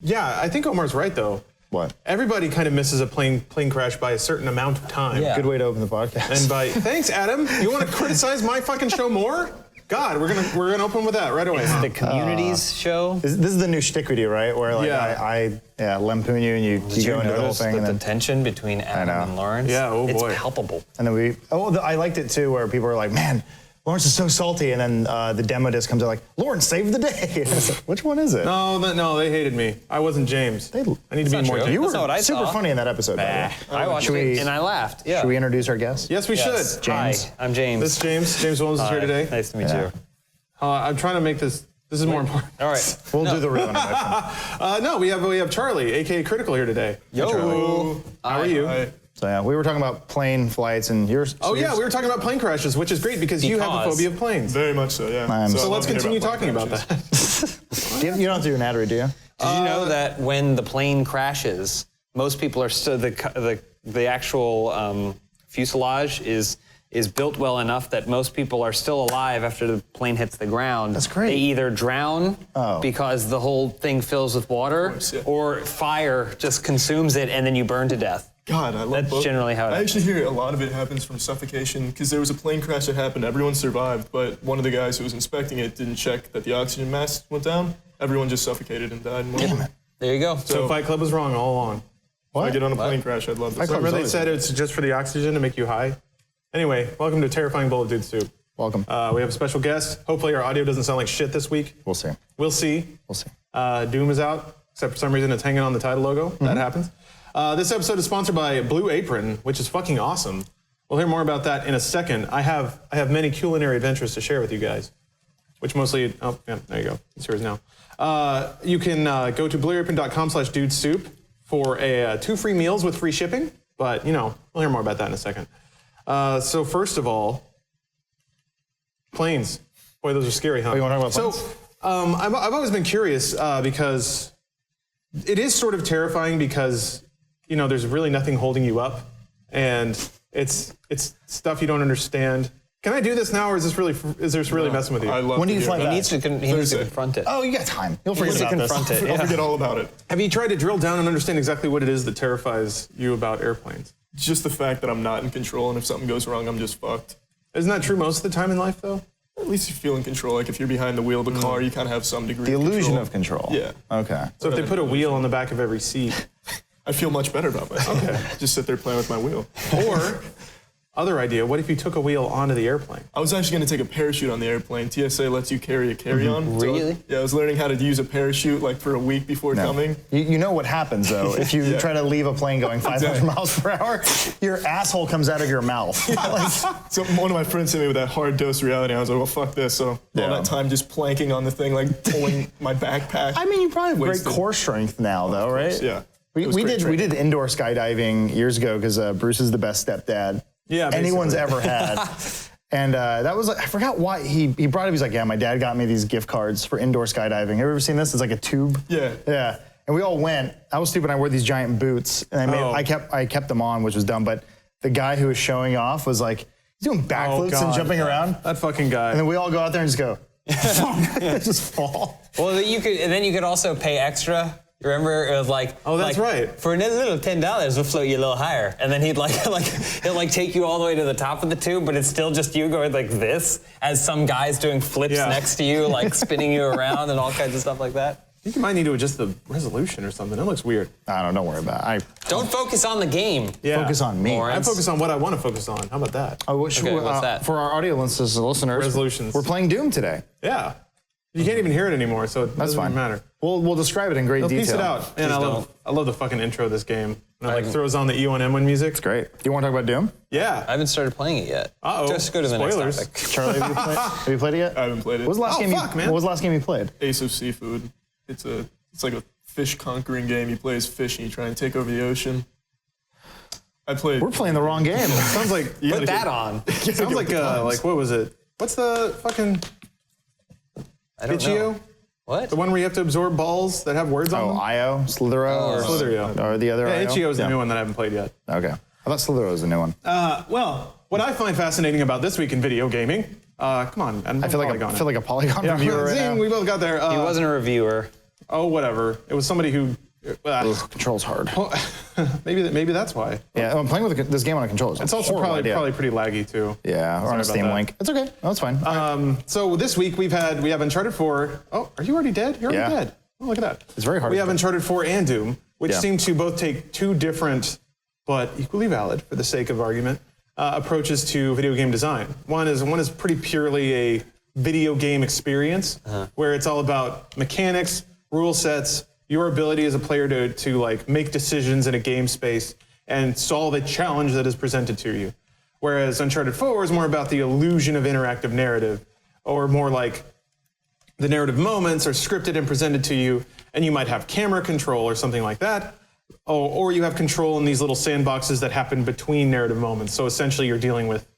Yeah, I think Omar's right though. What? Everybody kind of misses a plane crash by a certain amount of time. Yeah. Good way to open the podcast. And by thanks, Adam. You want to criticize my fucking show more? God, we're gonna open with that right away. It's the communities show. This is the new shtick we do, right? Where like I lampoon you and you go into the whole thing. That And the then tension between Adam and Lawrence? Yeah, oh boy. It's palpable. And then I liked it too, where people were like, man, Lawrence is so salty. And then the demo disc comes out like, Lawrence saved the day. And I was like, which one is it? No, they hated me. I wasn't James. I need to be more James. You were That's not what I super saw. funny in that episode. By the way. I watched it and I laughed. Yeah. Should we introduce our guest? Yes, we should. James. Hi, I'm James. This is James. James Williams is here today. Nice to meet you. I'm trying to make this. This is more important. All right. We'll do the real introduction. No, we have Charlie, aka Critical, here today. Yo. Charlie. How are you? Hi. So yeah, we were talking about plane flights and yours. We were talking about plane crashes, which is great because you have a phobia of planes. Very much so, yeah. So let's continue talking about that. You don't have to do an ad read, do you? Did you know that when the plane crashes, most people are still the actual fuselage is built well enough that most people are still alive after the plane hits the ground. That's great. They either drown because the whole thing fills with water, or fire just consumes it and then you burn to death. God, I love That's both. generally how it I happens. actually hear a lot of it happens from suffocation because there was a plane crash that happened. Everyone survived, but one of the guys who was inspecting it didn't check that the oxygen mask went down. Everyone just suffocated and died. There you go. So Fight Club was wrong all along. If I get on a plane crash, I'd love this. Remember they said it's just for the oxygen to make you high? Anyway, welcome to Terrifying Bowl of Dude Soup. Welcome. We have a special guest. Hopefully our audio doesn't sound like shit this week. We'll see. We'll see. We'll see. Doom is out, except for some reason it's hanging on the title logo. That happens. This episode is sponsored by Blue Apron, which is fucking awesome. We'll hear more about that in a second. I have many culinary adventures to share with you guys, which mostly, there you go. It's yours now. You can go to blueapron.com/dudesoup for 2 free meals with free shipping, but we'll hear more about that in a second. So first of all, planes. Boy, those are scary, huh? You want to talk about planes? So I've always been curious because it is sort of terrifying because there's really nothing holding you up, and it's stuff you don't understand. Can I do this now, or is this really messing with you? I love When do you fly He back? needs to confront it. Oh, you got time. You'll forget He needs to about confront it. I'll forget all about it. Have you tried to drill down and understand exactly what it is that terrifies you about airplanes? Just the fact that I'm not in control, and if something goes wrong, I'm just fucked. Isn't that true most of the time in life, though? At least you feel in control. Like if you're behind the wheel of the car, you kind of have some degree The of illusion control. of control. Yeah. Okay. So if they put a wheel on the back of every seat, I feel much better about myself. Okay. Just sit there playing with my wheel. or other idea, what if you took a wheel onto the airplane? I was actually going to take a parachute on the airplane. TSA lets you carry a carry-on. Really? So, yeah, I was learning how to use a parachute like for a week before coming. You know what happens though if you try to leave a plane going 500 miles per hour, your asshole comes out of your mouth. So one of my friends hit me with that hard dose of reality. I was like, well, fuck this. So all that time just planking on the thing, like pulling my backpack. I mean, you probably have great Wasted. core strength now though, right? Yeah. We did indoor skydiving years ago because Bruce is the best stepdad anyone's ever had. And that was like, I forgot why he brought it up. He's like, yeah, my dad got me these gift cards for indoor skydiving. Have you ever seen this? It's like a tube. Yeah. Yeah. And we all went. I was stupid. I wore these giant boots, and I kept them on, which was dumb. But the guy who was showing off was like, he's doing backflips and jumping around. That fucking guy. And then we all go out there and just go, just fall. Well, you could also pay extra. You remember it was like, oh, that's right. For another little $10, we'll float you a little higher, and then he'll take you all the way to the top of the tube, but it's still just you going like this, as some guy's doing flips next to you, like spinning you around and all kinds of stuff like that. I think you might need to adjust the resolution or something. That looks weird. Don't worry about it. Don't focus on the game. Yeah. Focus on me. I focus on what I want to focus on. How about that? Oh, what's that? For our audio listeners, resolutions. We're playing Doom today. Yeah. You can't even hear it anymore, so it doesn't even matter. We'll describe it in great detail. Piece it out. And I love the fucking intro of this game. And it throws on the E1M1 music. It's great. You want to talk about Doom? Yeah. I haven't started playing it yet. Uh-oh. Just go to the Spoilers. next topic. Charlie, have you played it yet? I haven't played it. What was the last game man. What was the last game you played? Ace of Seafood. It's like a fish conquering game. You play as fish and you try and take over the ocean. We're playing the wrong game. Sounds like Put that on. Sounds like what was it? What's the fucking I don't know. What? The one where you have to absorb balls that have words on them? IO, Slither-O, or the other Yeah, IO? Itch.io is the new one that I haven't played yet. Okay. I thought Slither-O was the new one. Well, what I find fascinating about this week in video gaming, come on, man. I feel like a Polygon reviewer right now. We both got there. He wasn't a reviewer. oh, whatever. It was somebody who. Controls hard. Maybe that's why. Yeah, I'm playing with this game on a controller. It's also probably pretty laggy too. Yeah, or on a Steam Link. It's okay. No, it's fine. So this week we have Uncharted 4. Oh, are you already dead? You're already dead. Oh, look at that. It's very hard. We have Uncharted 4 and Doom, which seem to both take two different, but equally valid for the sake of argument, approaches to video game design. One is pretty purely a video game experience, where it's all about mechanics, rule sets, your ability as a player to like make decisions in a game space and solve a challenge that is presented to you. Whereas Uncharted 4 is more about the illusion of interactive narrative, or more like the narrative moments are scripted and presented to you, and you might have camera control or something like that, or you have control in these little sandboxes that happen between narrative moments. So essentially you're dealing with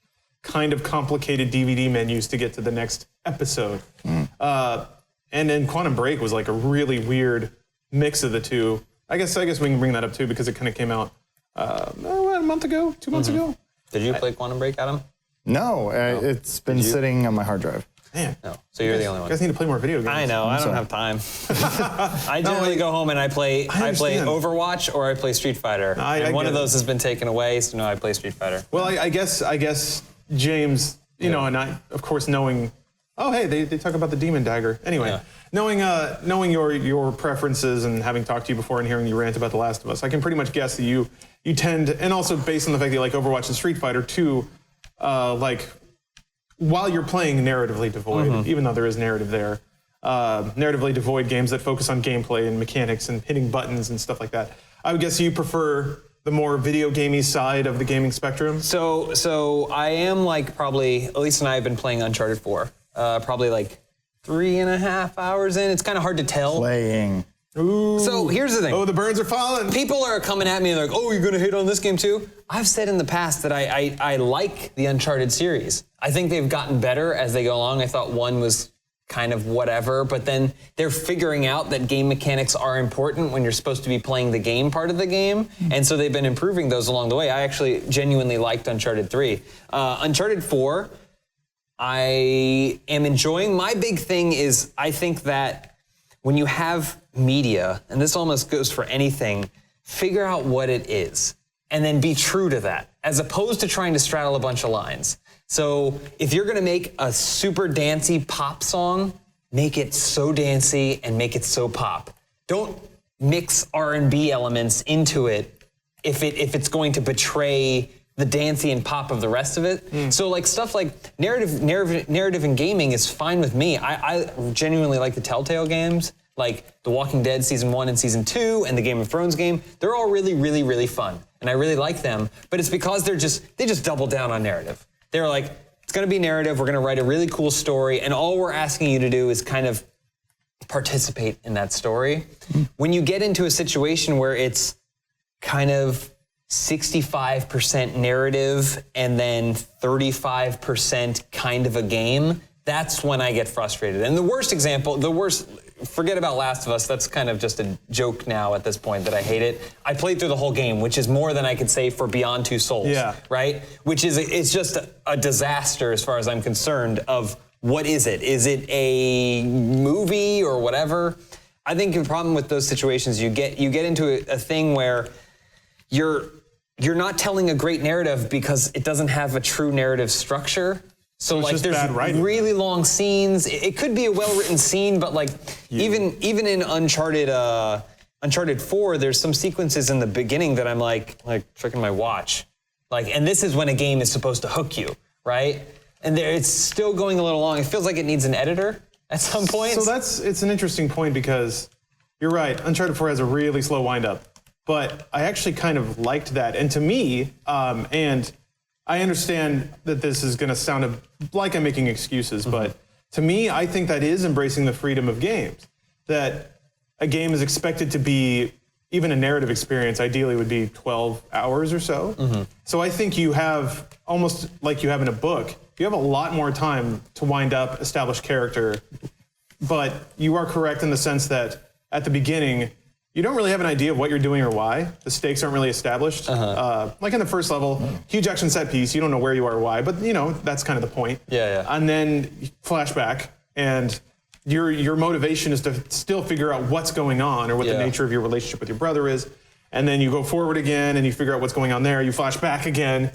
kind of complicated DVD menus to get to the next episode. And then Quantum Break was like a really weird mix of the two. I guess we can bring that up too, because it kind of came out a month ago, 2 months ago. Did you play Quantum Break, Adam? No, it's been sitting on my hard drive. Man. No. So you're the only one. You guys need to play more video games. I know. I don't have time. I generally go home and I play Overwatch or I play Street Fighter. And one of those has been taken away, so no, I play Street Fighter. Well, I guess James, and I, of course, knowing. Oh, hey, they talk about the demon dagger. Anyway, knowing your preferences and having talked to you before and hearing you rant about The Last of Us, I can pretty much guess that you tend, and also based on the fact that you like Overwatch and Street Fighter too, like while you're playing narratively devoid, even though there is narrative there, narratively devoid games that focus on gameplay and mechanics and hitting buttons and stuff like that, I would guess you prefer the more video gamey side of the gaming spectrum. So I am like probably, Elise and I have been playing Uncharted 4. Probably like 3.5 hours in. It's kind of hard to tell. Playing. Ooh. So here's the thing. Oh, the burns are falling. People are coming at me and they're like, oh, you're going to hate on this game too? I've said in the past that I like the Uncharted series. I think they've gotten better as they go along. I thought 1 was kind of whatever, but then they're figuring out that game mechanics are important when you're supposed to be playing the game part of the game. And so they've been improving those along the way. I actually genuinely liked Uncharted 3. Uncharted 4, I am enjoying. My big thing is I think that when you have media, and this almost goes for anything, figure out what it is and then be true to that, as opposed to trying to straddle a bunch of lines. So if you're gonna make a super dancey pop song, make it so dancey and make it so pop. Don't mix R&B elements into it if it's going to betray the dancey and pop of the rest of it. So like stuff like narrative in gaming is fine with me. I genuinely like the Telltale games, like The Walking Dead Season 1 and Season 2 and the Game of Thrones game. They're all really, really, really fun. And I really like them, but it's because they just double down on narrative. They're like, it's gonna be narrative, we're gonna write a really cool story, and all we're asking you to do is kind of participate in that story. When you get into a situation where it's kind of 65% narrative and then 35% kind of a game, that's when I get frustrated. And the worst example, forget about Last of Us, that's kind of just a joke now at this point that I hate it. I played through the whole game, which is more than I could say for Beyond Two Souls, right? Which is, it's just a disaster as far as I'm concerned of what is it? Is it a movie or whatever? I think the problem with those situations, you get into a thing where you're not telling a great narrative because it doesn't have a true narrative structure. So like there's really long scenes. It could be a well-written scene, but like even in Uncharted 4, there's some sequences in the beginning that I'm like checking my watch. And this is when a game is supposed to hook you, right? And it's still going a little long. It feels like it needs an editor at some point. So it's an interesting point because you're right. Uncharted 4 has a really slow wind-up. But I actually kind of liked that. And to me, and I understand that this is going to sound like I'm making excuses, but to me, I think that is embracing the freedom of games. That a game is expected to be, even a narrative experience, ideally would be 12 hours or so. So I think you have, almost like you have in a book, you have a lot more time to wind up, establish character. But you are correct in the sense that at the beginning, you don't really have an idea of what you're doing or why. The stakes aren't really established. Like in the first level, huge action set piece, you don't know where you are or why, but that's kind of the point. And then flashback, and your motivation is to still figure out what's going on or what the nature of your relationship with your brother is. And then you go forward again and you figure out what's going on there. You flash back again.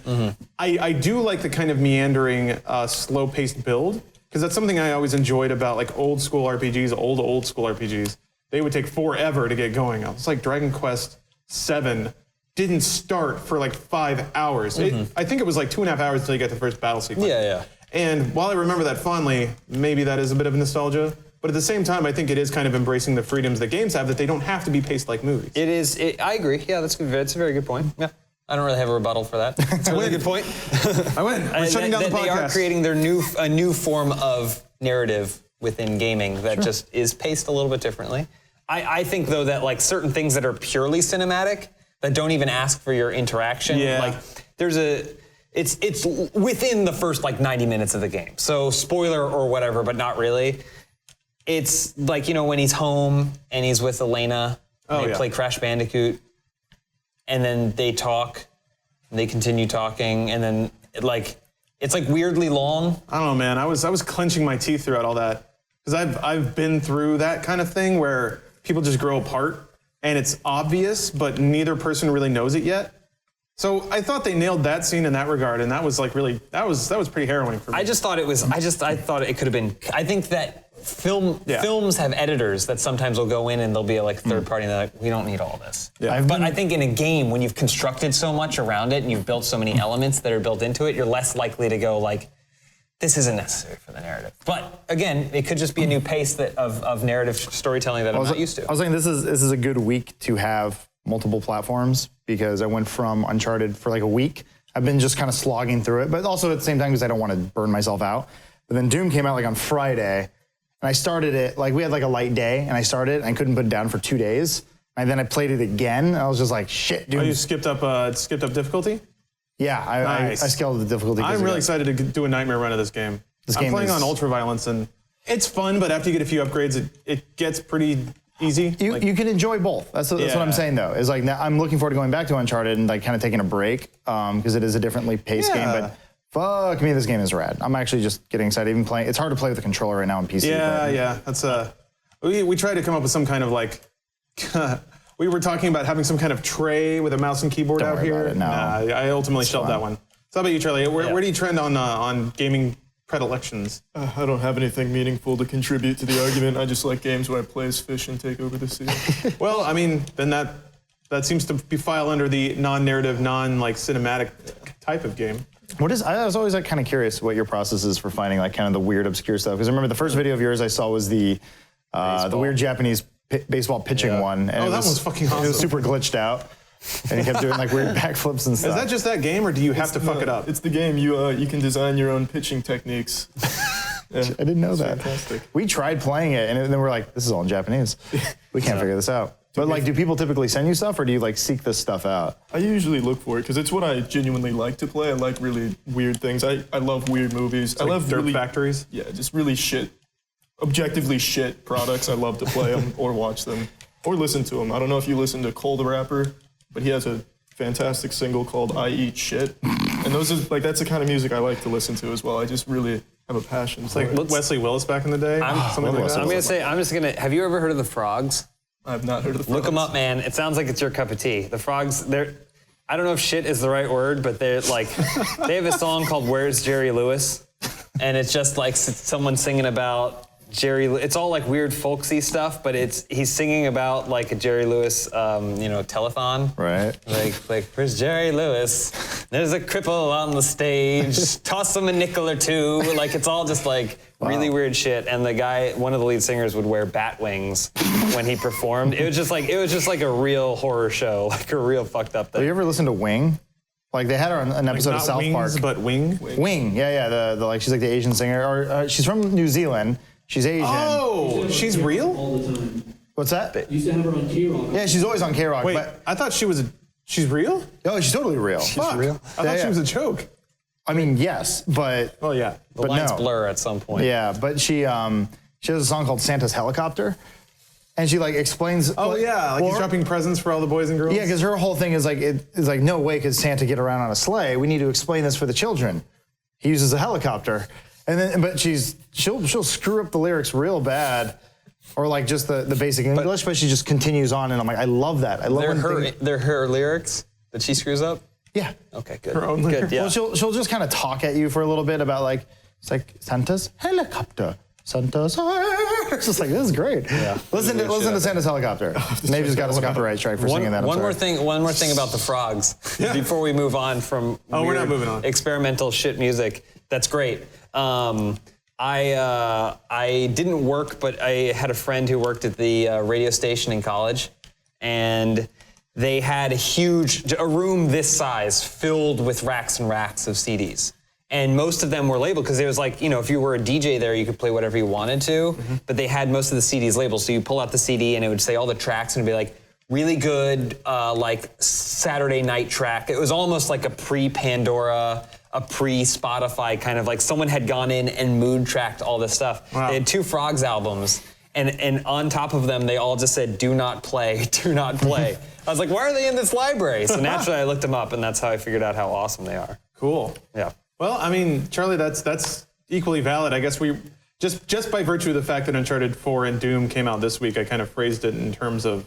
I do like the kind of meandering, slow-paced build, because that's something I always enjoyed about like old school RPGs, old school RPGs. They would take forever to get going. It's like Dragon Quest VII didn't start for like 5 hours. I think it was like 2.5 hours until you get the first battle sequence. And while I remember that fondly, maybe that is a bit of nostalgia. But at the same time, I think it is kind of embracing the freedoms that games have, that they don't have to be paced like movies. It is. I agree. Yeah, that's a very good point. Yeah. I don't really have a rebuttal for that. It's a really good point. I win. We're shutting down the podcast. They are creating a new form of narrative within gaming that just is paced a little bit differently. I think, though, that like certain things that are purely cinematic, that don't even ask for your interaction, like it's within the first like 90 minutes of the game. So spoiler or whatever, but not really. It's like, when he's home and he's with Elena and they play Crash Bandicoot, and then they talk, and they continue talking, and then it's like weirdly long. I don't know, man. I was clenching my teeth throughout all that, because I've been through that kind of thing where people just grow apart and it's obvious, but neither person really knows it yet. So I thought they nailed that scene in that regard, and that was like really that was pretty harrowing for me. I thought it could have been. I think that films have editors that sometimes will go in and they'll be like third party and they're like, we don't need all this. But I think in a game, when you've constructed so much around it and you've built so many elements that are built into it, you're less likely to go like, this isn't necessary for the narrative. But again, it could just be a new pace of narrative storytelling that I'm not used to. I was thinking this is a good week to have multiple platforms, because I went from Uncharted for like a week. I've been just kind of slogging through it, but also at the same time because I don't want to burn myself out. But then Doom came out like on Friday, and I started it, like we had like a light day, and I started it, and I couldn't put it down for 2 days. And then I played it again, and I was just like, shit, dude. Oh, you skipped up difficulty? Yeah, I scaled the difficulty. I'm really excited to do a nightmare run of this game. I'm playing on ultra violence, and it's fun, but after you get a few upgrades, it gets pretty easy. You can enjoy both. That's what I'm saying, though. Is like now I'm looking forward to going back to Uncharted and like kind of taking a break, because it is a differently paced game. But fuck me, this game is rad. I'm actually just getting excited. Even playing, it's hard to play with a controller right now on PC. Yeah. That's we tried to come up with some kind of like. We were talking about having some kind of tray with a mouse and keyboard out here. No. I ultimately shelved that one. So how about you, Charlie? Where do you trend on gaming predilections? I don't have anything meaningful to contribute to the argument. I just like games where I play as fish and take over the sea. Well, I mean, then that seems to be file under the non-narrative, cinematic type of game. I was always like kind of curious what your process is for finding like kind of the weird, obscure stuff. Because I remember the first video of yours I saw was the weird Japanese baseball pitching one. And that was fucking awesome. It was super glitched out. And he kept doing like weird backflips and stuff. Is that just that game, or do you have to fuck it up? It's the game. You can design your own pitching techniques. I didn't know that. Fantastic. We tried playing it, and then we're like, this is all in Japanese. We can't figure this out. But like, do people typically send you stuff, or do you like seek this stuff out? I usually look for it because it's what I genuinely like to play. I like really weird things. I love weird movies. I love dirt factories. Yeah, just really objectively shit products. I love to play them or watch them or listen to them. I don't know if you listen to Cole the Rapper, but he has a fantastic single called "I Eat Shit," and those are that's the kind of music I like to listen to as well. I just really have a passion. It's like Wesley Willis back in the day. I'm have you ever heard of the Frogs? I've not heard of the Frogs. Look them up, man. It sounds like it's your cup of tea. The Frogs, I don't know if shit is the right word, but they're like, they have a song called "Where's Jerry Lewis?" And it's just like someone singing about Jerry. It's all like weird folksy stuff, but he's singing about like a Jerry Lewis, telethon. Right. Like where's Jerry Lewis? There's a cripple on the stage. Toss him a nickel or two. Like it's all just like really weird shit. And the guy, one of the lead singers, would wear bat wings when he performed. It was just like a real horror show, like a real fucked up thing. Have you ever listened to Wing? Like they had her on an episode of South Park. But Wing. Wing. Yeah. The she's like the Asian singer, or she's from New Zealand. She's Asian. Oh, she's real? All the time. What's that? Used to have her on K-Rock. Yeah, she's always on K-Rock. Wait, but I thought she's real? Oh, she's totally real. Fuck. Real? I thought she was a joke. I mean, yes, but well, yeah. The lines blur at some point. Yeah, but she has a song called Santa's Helicopter, and she like explains. He's dropping presents for all the boys and girls. Yeah, because her whole thing is like no way could Santa get around on a sleigh. We need to explain this for the children. He uses a helicopter. And then, but she'll screw up the lyrics real bad, or like just the basic English, but she just continues on, and I'm like, I love that. I love they're her lyrics that she screws up. Yeah. Okay, good. Her own good. lyrics. Yeah. Well, she'll just kind of talk at you for a little bit about like, it's like Santa's helicopter. Santa's. It's just like, this is great. Yeah. Listen to Santa's helicopter. Maybe he's got us a copyright strike for singing that. One more thing about the frogs before we move on from we're not moving on. Experimental shit music. That's great. I didn't work, but I had a friend who worked at the radio station in college, and they had a room this size filled with racks and racks of CDs. And most of them were labeled because it was like, if you were a DJ there, you could play whatever you wanted to, but they had most of the CDs labeled. So you pull out the CD and it would say all the tracks and it'd be like, really good, like Saturday night track. It was almost like a pre-Pandora, a pre-Spotify kind of like someone had gone in and mood tracked all this stuff. Wow. They had 2 Frogs albums, and on top of them, they all just said, do not play, do not play. I was like, why are they in this library? So naturally, I looked them up, and that's how I figured out how awesome they are. Cool. Yeah. Well, I mean, Charlie, that's equally valid. I guess we just by virtue of the fact that Uncharted 4 and Doom came out this week, I kind of phrased it in terms of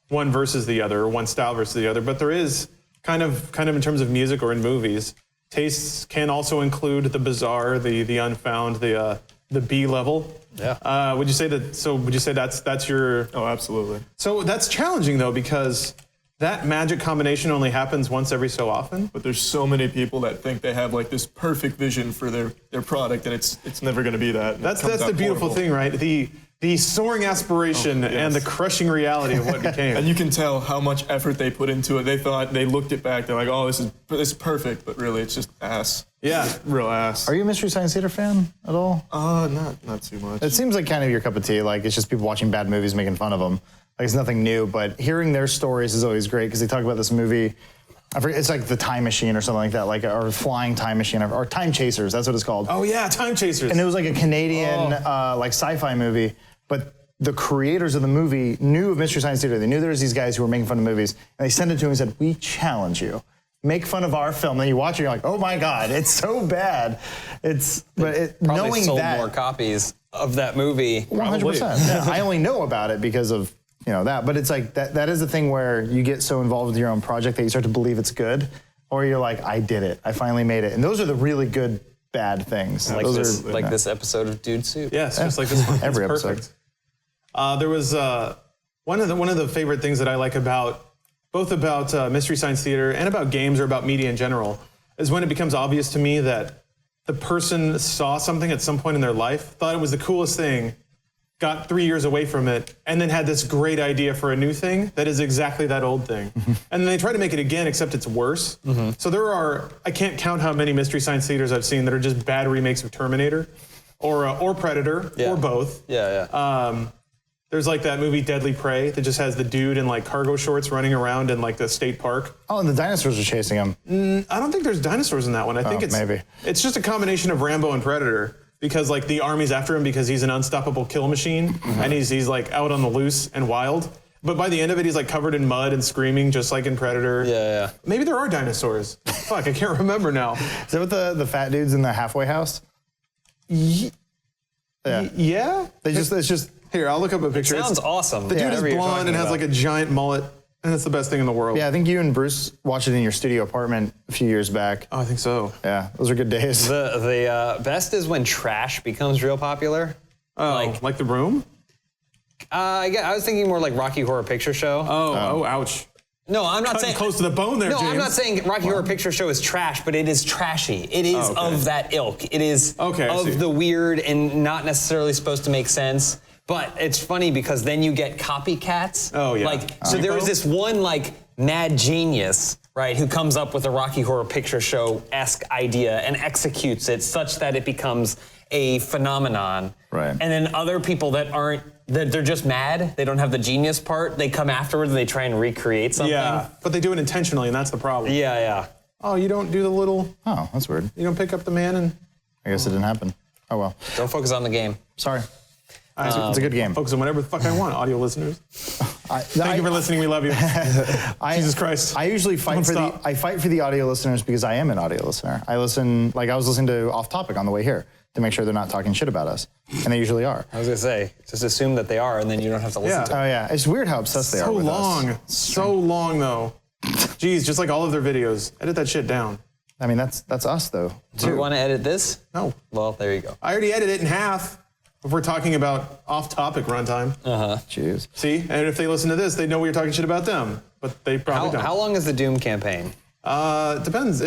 one versus the other, or one style versus the other. But there is kind of in terms of music or in movies, tastes can also include the bizarre, the unfound, the B level. Yeah. Would you say that? So would you say that's your? Oh, absolutely. So that's challenging though, because that magic combination only happens once every so often. But there's so many people that think they have like this perfect vision for their product, and it's never going to be that. That's the beautiful thing, right? The soaring aspiration and the crushing reality of what became. And you can tell how much effort they put into it. They looked it back. They're like, oh, this is perfect, but really, it's just ass. Yeah, just real ass. Are you a Mystery Science Theater fan at all? Not too much. It seems like kind of your cup of tea. Like it's just people watching bad movies, making fun of them. Like it's nothing new, but hearing their stories is always great because they talk about this movie. I forget, it's like The Time Machine or something like that, like or Flying Time Machine or Time Chasers. That's what it's called. Oh yeah, Time Chasers. And it was like a Canadian like sci-fi movie, but the creators of the movie knew of Mystery Science Theater. They knew there was these guys who were making fun of movies, and they sent it to him and said, "We challenge you. Make fun of our film." And then you watch it, you're like, "Oh my God, it's so bad." Probably knowing sold that, more copies of that movie. 100%. Yeah, I only know about it because of that. But it's like that is the thing where you get so involved with your own project that you start to believe it's good, or you're like, "I did it. I finally made it." And those are the really good bad things. Like this episode of Dude Soup. Yes, just like this one. Every it's episode. Perfect. There was one of the favorite things that I like about Mystery Science Theater and about games or about media in general is when it becomes obvious to me that the person saw something at some point in their life, thought it was the coolest thing, got 3 years away from it, and then had this great idea for a new thing that is exactly that old thing. And then they try to make it again, except it's worse. So I can't count how many Mystery Science Theaters I've seen that are just bad remakes of Terminator or Predator or both. There's like that movie Deadly Prey that just has the dude in like cargo shorts running around in like the state park. Oh, and the dinosaurs are chasing him. I don't think there's dinosaurs in that one. I think it's just a combination of Rambo and Predator, because like the army's after him because he's an unstoppable kill machine and he's like out on the loose and wild. But by the end of it, he's like covered in mud and screaming just like in Predator. Yeah. Maybe there are dinosaurs. Fuck, I can't remember now. Is that with the fat dudes in the halfway house? Yeah. It's just. Here, I'll look up a picture. Sounds awesome. The dude is blonde and has like a giant mullet, and it's the best thing in the world. Yeah, I think you and Bruce watched it in your studio apartment a few years back. Oh, I think so. Yeah, those are good days. The best is when trash becomes real popular. Oh, like The Room? I was thinking more like Rocky Horror Picture Show. Oh, ouch. No, I'm not saying close to the bone there, No, James. I'm not saying Rocky Horror Picture Show is trash, but it is trashy. It is of that ilk. It is of the weird and not necessarily supposed to make sense. But it's funny because then you get copycats. Oh, yeah. So there was this one like mad genius, right, who comes up with a Rocky Horror Picture Show-esque idea and executes it such that it becomes a phenomenon. Right. And then other people that they're just mad, they don't have the genius part, they come afterwards and they try and recreate something. Yeah, but they do it intentionally, and that's the problem. Yeah. Oh, you don't do the little... Oh, that's weird. You don't pick up the man and... I guess it didn't happen. Oh, well. Don't focus on the game. Sorry. It's a good game. Focus on whatever the fuck I want, audio listeners. Thank you for listening. We love you. Jesus Christ. I usually fight for the audio listeners because I am an audio listener. I listen, like I was listening to Off Topic on the way here to make sure they're not talking shit about us. And they usually are. I was going to say, just assume that they are, and then you don't have to listen to them. Oh, yeah. It's weird how obsessed they are with us. So long, though. Jeez, just like all of their videos. Edit that shit down. I mean, that's us, though. Do you want to edit this? No. Well, there you go. I already edited it in half if we're talking about off-topic runtime. Jeez. See? And if they listen to this, they know we're talking shit about them. But they probably don't. How long is the Doom campaign? It depends.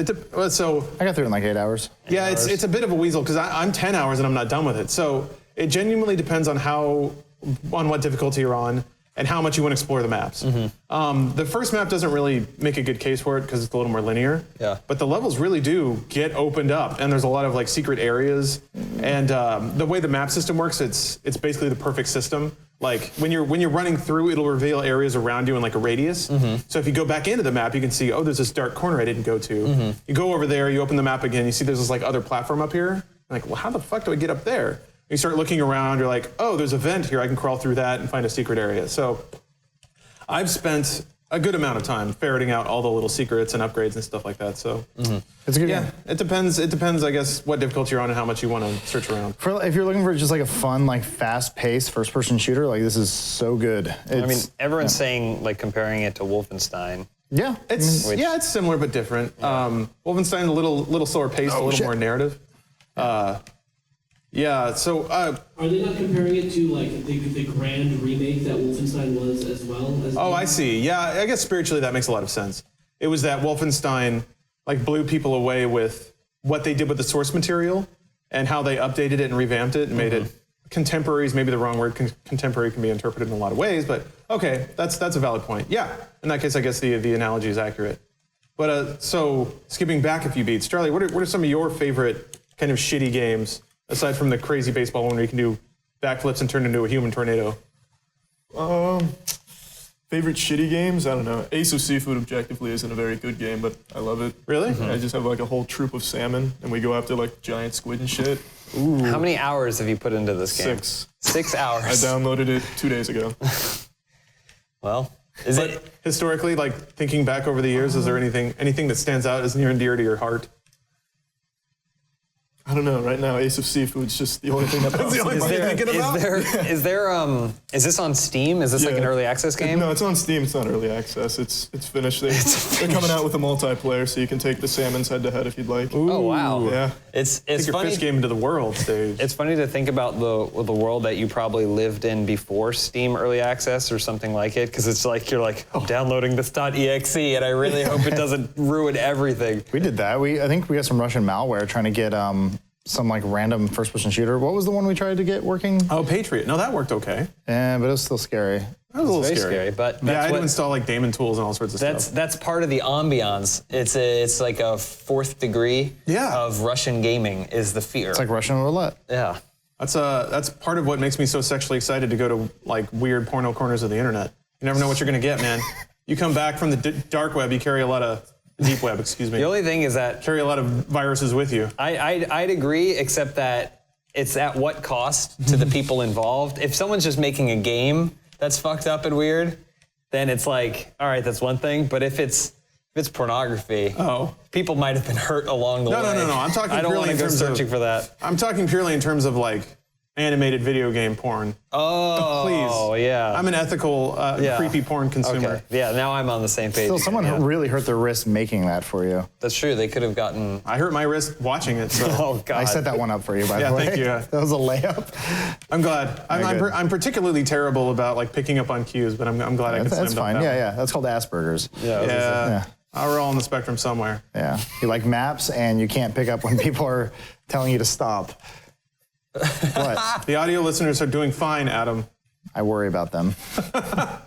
So I got through it in like 8 hours. Yeah, it's a bit of a weasel because I'm 10 hours and I'm not done with it. So it genuinely depends on what difficulty you're on and how much you want to explore the maps. The first map doesn't really make a good case for it because it's a little more linear. Yeah. But the levels really do get opened up, and there's a lot of like secret areas. And the way the map system works, it's basically the perfect system. Like when you're running through, it'll reveal areas around you in like a radius. So if you go back into the map, you can see, oh, there's this dark corner I didn't go to. You go over there, you open the map again, you see there's this like other platform up here. You're like, well, how the fuck do I get up there? You start looking around, you're like, oh, there's a vent here, I can crawl through that and find a secret area. So I've spent a good amount of time ferreting out all the little secrets and upgrades and stuff like that. So it's a good game. It depends, I guess, what difficulty you're on and how much you want to search around. If you're looking for just like a fun, like fast-paced first-person shooter, like this is so good. I mean, everyone's saying like comparing it to Wolfenstein. Yeah, it's similar but different. Wolfenstein's a little slower paced, a little more narrative. So are they not comparing it to like the grand remake that Wolfenstein was as well? I see. Yeah, I guess spiritually that makes a lot of sense. It was that Wolfenstein like blew people away with what they did with the source material and how they updated it and revamped it and made it contemporary is maybe the wrong word. Contemporary can be interpreted in a lot of ways, but okay, that's a valid point. Yeah, in that case, I guess the analogy is accurate. But so skipping back a few beats, Charlie, what are some of your favorite kind of shitty games? Aside from the crazy baseball one where you can do backflips and turn into a human tornado. Favorite shitty games? I don't know. Ace of Seafood objectively isn't a very good game, but I love it. Really? I just have like a whole troop of salmon, and we go after like giant squid and shit. Ooh. How many hours have you put into this game? 6. 6 hours. I downloaded it 2 days ago. Well, historically, like thinking back over the years, is there anything that stands out as near and dear to your heart? I don't know. Right now, Ace of Seafood's just the only thing that pops up. Is this on Steam? Is this like an early access game? No, it's on Steam. It's not early access. It's finished. They're coming out with a multiplayer, so you can take the salmons head to head if you'd like. Ooh. Oh wow! Yeah, it's take your funny. Fish game into the world stage. It's funny to think about the world that you probably lived in before Steam early access or something like it, because it's like you're like, I'm downloading this .exe, and I really hope it doesn't ruin everything. We did that. I think we got some Russian malware trying to get some like random first-person shooter. What was the one we tried to get working? Oh, Patriot. No, that worked okay. Yeah, but it was still scary. It was a little scary. But I had to install like daemon tools and all sorts of stuff. That's part of the ambiance. It's like a 4th degree of Russian gaming is the fear. It's like Russian roulette. Yeah. That's part of what makes me so sexually excited to go to like weird porno corners of the internet. You never know what you're gonna get, man. You come back from the dark web, you carry a lot of deep web, excuse me. The only thing is that carry a lot of viruses with you. I'd agree, except that it's at what cost to the people involved. If someone's just making a game that's fucked up and weird, then it's like, all right, that's one thing. But if it's pornography, people might have been hurt along the way. No. I'm talking. I don't want to go searching for that. I'm talking purely in terms of like animated video game porn. Oh, please. Yeah. I'm an ethical, creepy porn consumer. Okay. Yeah, now I'm on the same page. Still, someone really hurt their wrist making that for you. That's true. They could have gotten. I hurt my wrist watching it. So. Oh God. I set that one up for you, by the way. Thank you. That was a layup. I'm glad. I'm particularly terrible about like picking up on cues, but I'm glad I can slam That's fine. that Yeah. That's called Asperger's. Yeah. We're all on the spectrum somewhere. Yeah. You like maps and you can't pick up when people are telling you to stop. What? The audio listeners are doing fine, Adam. I worry about them. I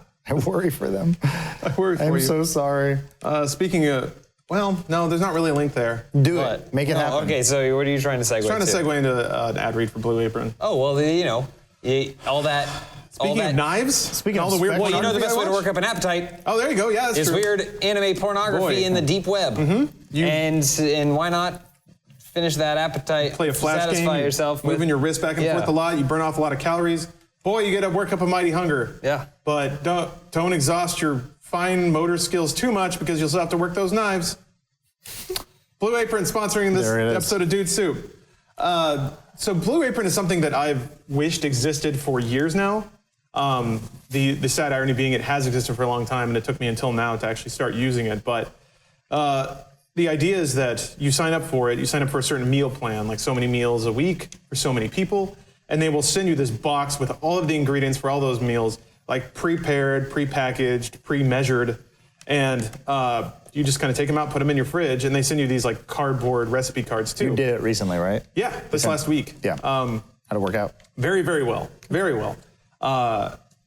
worry for them. I worry for you. I'm so sorry. Speaking of, well, no, there's not really a link there. Do it. Make it happen. Okay, so what are you trying to segue to? I'm trying to segue into an ad read for Blue Apron. Oh, well, all that. Speaking of knives, speaking all of the weird. Well, the best way to work up an appetite. Oh, there you go. Yeah, that's true. Is weird anime pornography in the deep web. Mm-hmm. And why not finish that appetite? Play a flash satisfy game. Yourself moving your wrist back and forth a lot. You burn off a lot of calories. boy, you get to work up a mighty hunger. Yeah. But don't exhaust your fine motor skills too much because you'll still have to work those knives. Blue Apron sponsoring this episode of Dude Soup. So Blue Apron is something that I've wished existed for years now. The sad irony being it has existed for a long time, and it took me until now to actually start using it. But the idea is that you sign up for it. You sign up for a certain meal plan, like so many meals a week for so many people, and they will send you this box with all of the ingredients for all those meals, like prepared, prepackaged, pre-measured, and you just kind of take them out, put them in your fridge, and they send you these like cardboard recipe cards too. You did it recently, right? Yeah, this last week. Yeah. How'd it work out? Very, very well. Very well.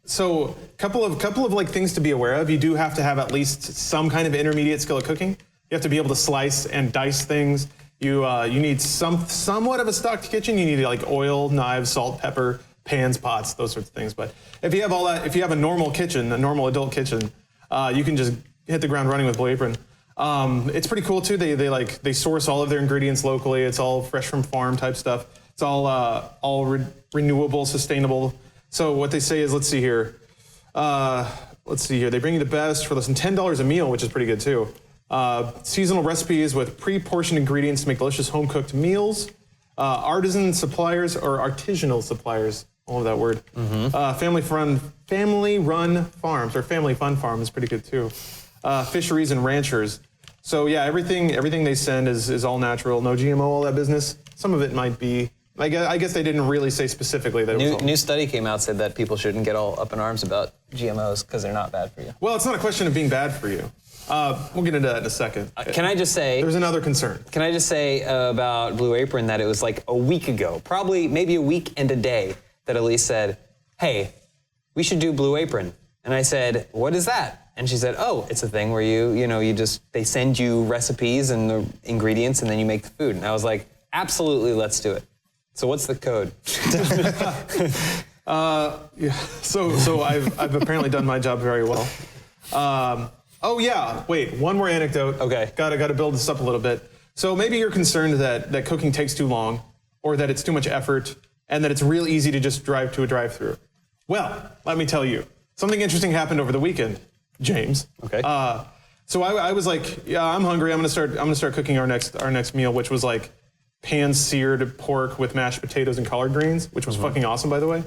So couple of like things to be aware of. You do have to have at least some kind of intermediate skill at cooking. You have to be able to slice and dice things. You need somewhat of a stocked kitchen. You need like oil, knives, salt, pepper, pans, pots, those sorts of things. But if you have all that, if you have a normal kitchen, a normal adult kitchen, you can just hit the ground running with Blue Apron. It's pretty cool too. They source all of their ingredients locally. It's all fresh from farm type stuff. It's all renewable, sustainable. So what they say is, let's see here. They bring you the best for less than $10 a meal, which is pretty good too. Seasonal recipes with pre-portioned ingredients to make delicious home-cooked meals. Artisan suppliers or artisanal suppliers, all of that word. Family-run farms or family fun farms is pretty good too. Fisheries and ranchers. So yeah, everything they send is all natural, no GMO, all that business. Some of it might be. I guess they didn't really say specifically that it was new study came out, said that people shouldn't get all up in arms about GMOs because they're not bad for you. Well, it's not a question of being bad for you. We'll get into that in a second. Can I just say... There's another concern. Can I just say about Blue Apron that it was like a week ago, probably maybe a week and a day, that Elise said, hey, we should do Blue Apron. And I said, what is that? And she said, oh, it's a thing where they send you recipes and the ingredients and then you make the food. And I was like, absolutely, let's do it. So what's the code? Yeah. So I've apparently done my job very well. Oh yeah. Wait. One more anecdote. Okay. Got to build this up a little bit. So maybe you're concerned that cooking takes too long, or that it's too much effort, and that it's real easy to just drive to a drive-through. Well, let me tell you, something interesting happened over the weekend, James. Okay. So I was like, yeah, I'm hungry. I'm gonna start cooking our next meal, which was like pan-seared pork with mashed potatoes and collard greens, which was fucking awesome, by the way.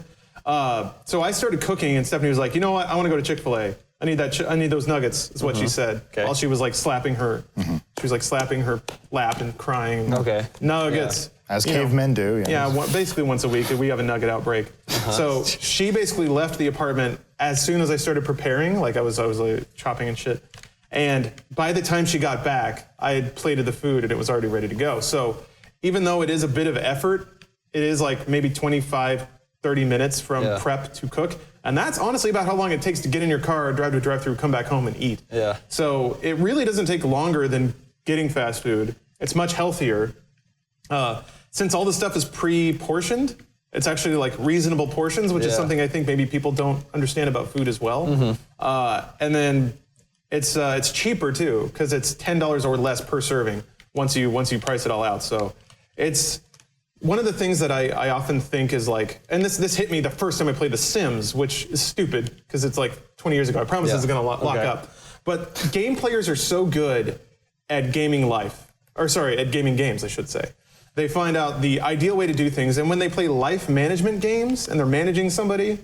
So I started cooking, and Stephanie was like, you know what? I want to go to Chick-fil-A. I need those nuggets, is what she said. Okay. While she was like slapping her, she was like slapping her lap and crying. Okay. Nuggets. Yeah. As cavemen do. Yeah, basically once a week we have a nugget outbreak. So she basically left the apartment as soon as I started preparing. Like I was like chopping and shit. And by the time she got back, I had plated the food and it was already ready to go. So even though it is a bit of effort, it is like maybe 25, 30 minutes from prep to cook. And that's honestly about how long it takes to get in your car, drive to a drive-thru, come back home and eat. Yeah. So it really doesn't take longer than getting fast food. It's much healthier. Since all the stuff is pre-portioned, it's actually like reasonable portions, which is something I think maybe people don't understand about food as well. And then it's cheaper too, because it's $10 or less per serving once you price it all out. So it's one of the things that I often think is like, and this hit me the first time I played The Sims, which is stupid because it's like 20 years ago. I promise it's gonna lock up. But game players are so good at gaming at gaming games, I should say. They find out the ideal way to do things, and when they play life management games and they're managing somebody,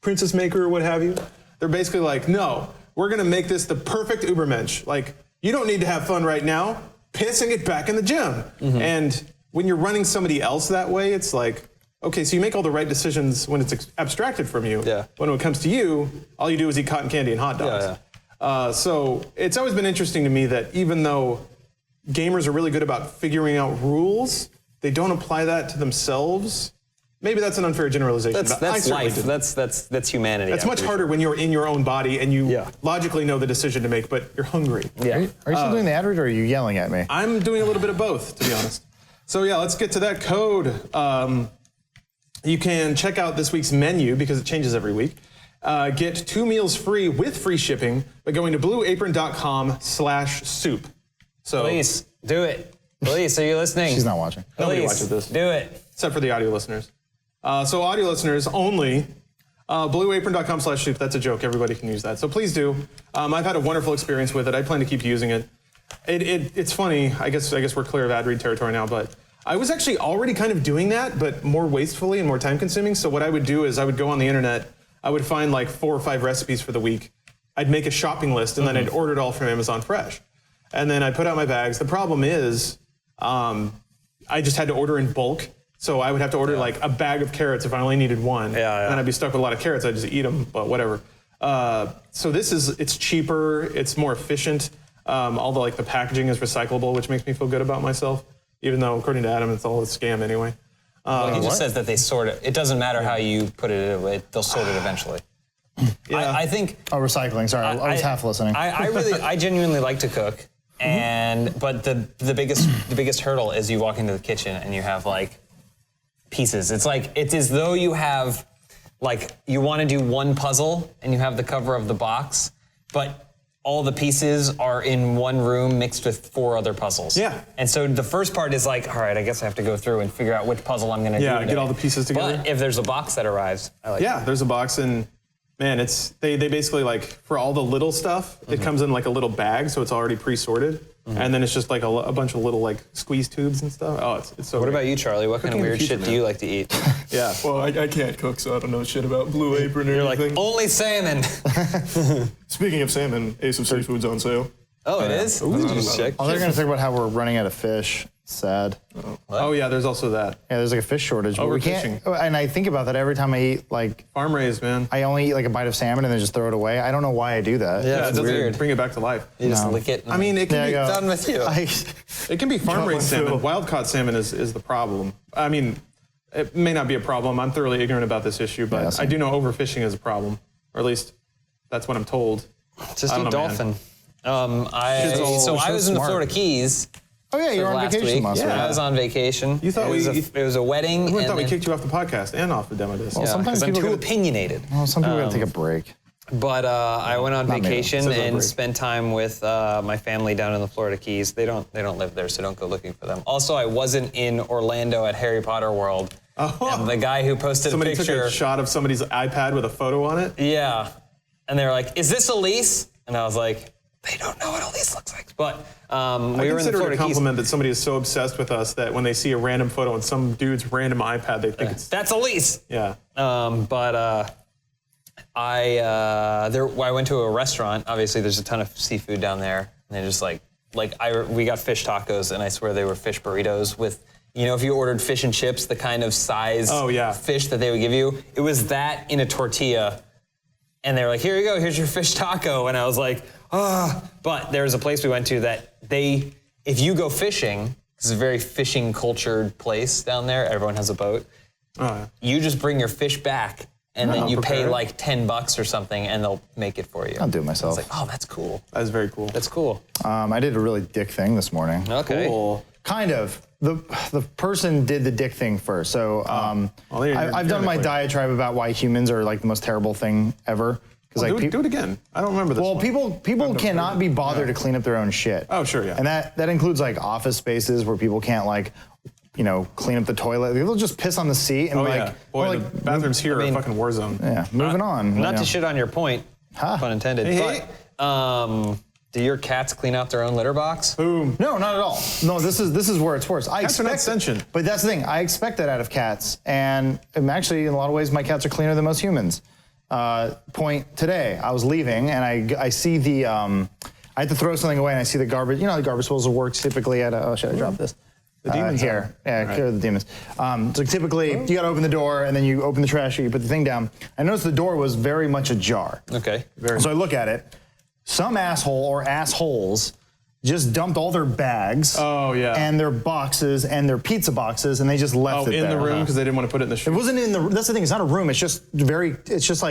Princess Maker or what have you, they're basically like, no, we're gonna make this the perfect Ubermensch. Like, you don't need to have fun right now, piss and get back in the gym. And when you're running somebody else that way, it's like, okay, so you make all the right decisions when it's abstracted from you. Yeah. When it comes to you, all you do is eat cotton candy and hot dogs. So it's always been interesting to me that even though gamers are really good about figuring out rules, they don't apply that to themselves. Maybe that's an unfair generalization. That's life. That's humanity. It's much harder when you're in your own body and you logically know the decision to make, but you're hungry. Yeah. Are you still doing the ad read, or are you yelling at me? I'm doing a little bit of both, to be honest. So yeah, let's get to that code. You can check out this week's menu because it changes every week. Get 2 meals free with free shipping by going to blueapron.com/soup. So Elise, do it. Elise, are you listening? She's not watching. Nobody Elise, watches this. Do it. Except for the audio listeners. So audio listeners only, Blueapron.com/soup. That's a joke. Everybody can use that. So please do. I've had a wonderful experience with it. I plan to keep using it. It's funny. I guess we're clear of ad read territory now, but I was actually already kind of doing that, but more wastefully and more time consuming. So what I would do is I would go on the internet. I would find like 4 or 5 recipes for the week. I'd make a shopping list and then I'd order it all from Amazon Fresh. And then I'd put out my bags. The problem is I just had to order in bulk. So I would have to order like a bag of carrots if I only needed one. And then I'd be stuck with a lot of carrots. I'd just eat them, but whatever. So it's cheaper. It's more efficient. All the packaging is recyclable, which makes me feel good about myself. Even though according to Adam, it's all a scam anyway. Well, he just says that they sort it. It doesn't matter how you put it away; they'll sort it eventually. Yeah. I think. Oh, recycling. Sorry, I was half listening. I genuinely like to cook, but the biggest hurdle is you walk into the kitchen and you have like pieces. It's as though you have you want to do one puzzle and you have the cover of the box, but all the pieces are in one room mixed with 4 other puzzles. Yeah. And so the first part is like, all right, I guess I have to go through and figure out which puzzle I'm going to do. Yeah, get all the pieces together. But if there's a box that arrives, I like that. There's a box, and man, they basically for all the little stuff, it comes in like a little bag, so it's already pre-sorted. And then it's just like a bunch of little squeeze tubes and stuff. Oh, it's so What great. about you, Charlie? What kind of weird shit do you like to eat? Yeah. Well, I can't cook, so I don't know shit about Blue Apron or anything. Only salmon. Speaking of salmon, Ace of Seafood's on sale. Oh, it is? Ooh. Check. Oh, they're going to talk about how we're running out of fish. Sad. Oh yeah, there's also that. Yeah, there's like a fish shortage. But we can't. And I think about that every time I eat farm raised, man. I only eat like a bite of salmon and then just throw it away. I don't know why I do that. Yeah, it it's doesn't weird. bring it back to life. You just lick it. I mean, it can be done with you. It can be farm raised salmon. Wild caught salmon is the problem. I mean, it may not be a problem. I'm thoroughly ignorant about this issue, but I do know overfishing is a problem, or at least that's what I'm told. Just eat dolphin. Shit's I was in the Florida Keys. Oh yeah, you're on last vacation week. last week. I was on vacation. You thought it was a wedding. I thought we kicked you off the podcast and off the demo disc. Well, sometimes I'm people too gotta- opinionated. Well, some people gotta take a break. But I went on Not me, vacation though. Says on and break. spent time with my family down in the Florida Keys. They don't live there, so don't go looking for them. Also, I wasn't in Orlando at Harry Potter World. And the guy who posted Somebody a picture. took a shot of somebody's iPad with a photo on it. Yeah. And they were like, "Is this Elise?" And I was like, "They don't know what Elise looks like." But we I were in the consider it Florida a Keys. compliment that somebody is so obsessed with us that when they see a random photo on some dude's random iPad, they think it's That's Elise. yeah. I went to a restaurant. Obviously, there's a ton of seafood down there, and they just we got fish tacos, and I swear they were fish burritos with, if you ordered fish and chips, the kind of size fish that they would give you, it was that in a tortilla, and they were like, "Here you go, here's your fish taco," and I was like, "Ah!" But there was a place we went to that if you go fishing, this is a very fishing cultured place down there. Everyone has a boat. You just bring your fish back. And then you pay like $10 or something, and they'll make it for you. I'll do it myself. I was like, oh, that's cool. That's very cool. That's cool. I did a really dick thing this morning. Okay. Cool. Kind of. The person did the dick thing first. So I've done my diatribe about why humans are like the most terrible thing ever. Well, do it again. I don't remember this. Well, one. people cannot be bothered to clean up their own shit. Oh, sure, yeah. And that includes like office spaces where people can't clean up the toilet. They'll just piss on the seat and Boy, the bathrooms here are a fucking war zone. Yeah, moving on. Not to shit on your point, pun intended. Hey, but do your cats clean out their own litter box? Boom. No, not at all. No, this is where it's worse. Cats are not sentient. But that's the thing. I expect that out of cats, and actually, in a lot of ways, my cats are cleaner than most humans. Point today, I was leaving, and I see the. I had to throw something away, and I see the garbage. You know how the garbage disposal works typically at a. Oh, should I drop this? The demons here. Yeah, clear the demons. So typically, you got to open the door, and then you open the trash, you put the thing down. I noticed the door was very much ajar. Okay. So I look at it. Some asshole or assholes just dumped all their bags and their boxes and their pizza boxes, and they just left it in there. the room because they didn't want to put it in the It shoe. wasn't in the. That's the thing. It's not a room. It's just like doors. It's just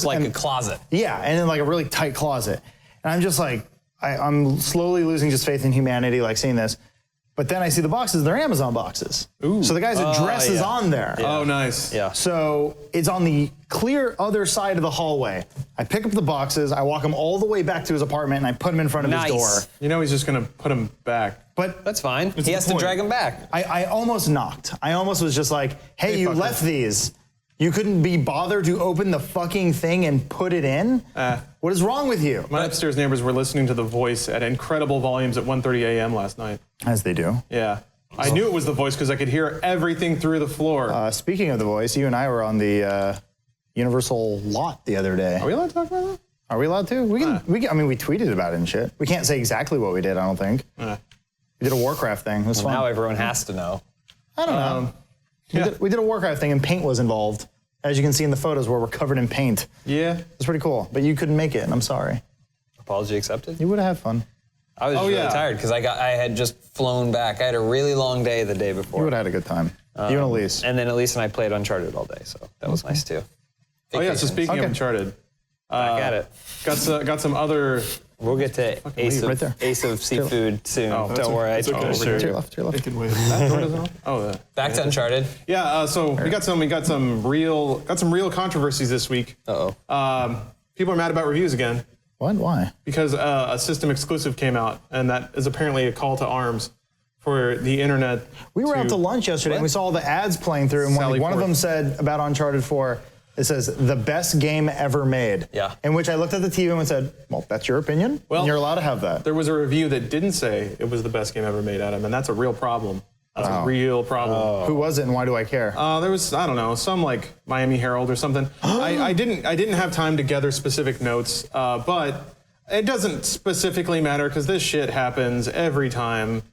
like and, a closet. Yeah, and then like a really tight closet. And I'm just like, I'm slowly losing just faith in humanity, like seeing this. But then I see the boxes, they're Amazon boxes. Ooh. So the guy's address is on there. Yeah. Oh, nice. Yeah. So it's on the clear other side of the hallway. I pick up the boxes, I walk him all the way back to his apartment, and I put him in front of his door. You know he's just going to put him back. But That's fine. He has to drag them back. I almost knocked. I almost was just like, hey, you left these. You couldn't be bothered to open the fucking thing and put it in? What is wrong with you? My upstairs neighbors were listening to The Voice at incredible volumes at 1:30 a.m. last night. As they do. Yeah. I knew it was The Voice because I could hear everything through the floor. Speaking of The Voice, you and I were on the Universal lot the other day. Are we allowed to talk about that? Are we allowed to? We tweeted about it and shit. We can't say exactly what we did, I don't think. We did a Warcraft thing. It was fun. Now everyone has to know. I don't know. We did a Warcraft thing and paint was involved. As you can see in the photos where we're covered in paint. Yeah. It's pretty cool. But you couldn't make it, and I'm sorry. Apology accepted? You would have had fun. I was really tired because I had just flown back. I had a really long day the day before. You would have had a good time. You and Elise. And then Elise and I played Uncharted all day, so that was nice too. Vacations. So speaking of Uncharted. Back at it. Got some other... We'll get to Ace of Seafood soon. Don't worry, I took To your left, to your left. It can wait. Back to Uncharted. Yeah, so we got some real controversies this week. People are mad about reviews again. What? Why? Because a system exclusive came out, and that is apparently a call to arms for the internet. We were out to lunch yesterday, and we saw all the ads playing through, and one of them said about Uncharted 4, it says, the best game ever made. Yeah. In which I looked at the TV and said, well, that's your opinion, and you're allowed to have that. There was a review that didn't say it was the best game ever made, Adam, and that's a real problem. That's a real problem. Who was it, and why do I care? There was, I don't know, some like Miami Herald or something. I didn't have time to gather specific notes, but it doesn't specifically matter because this shit happens every time.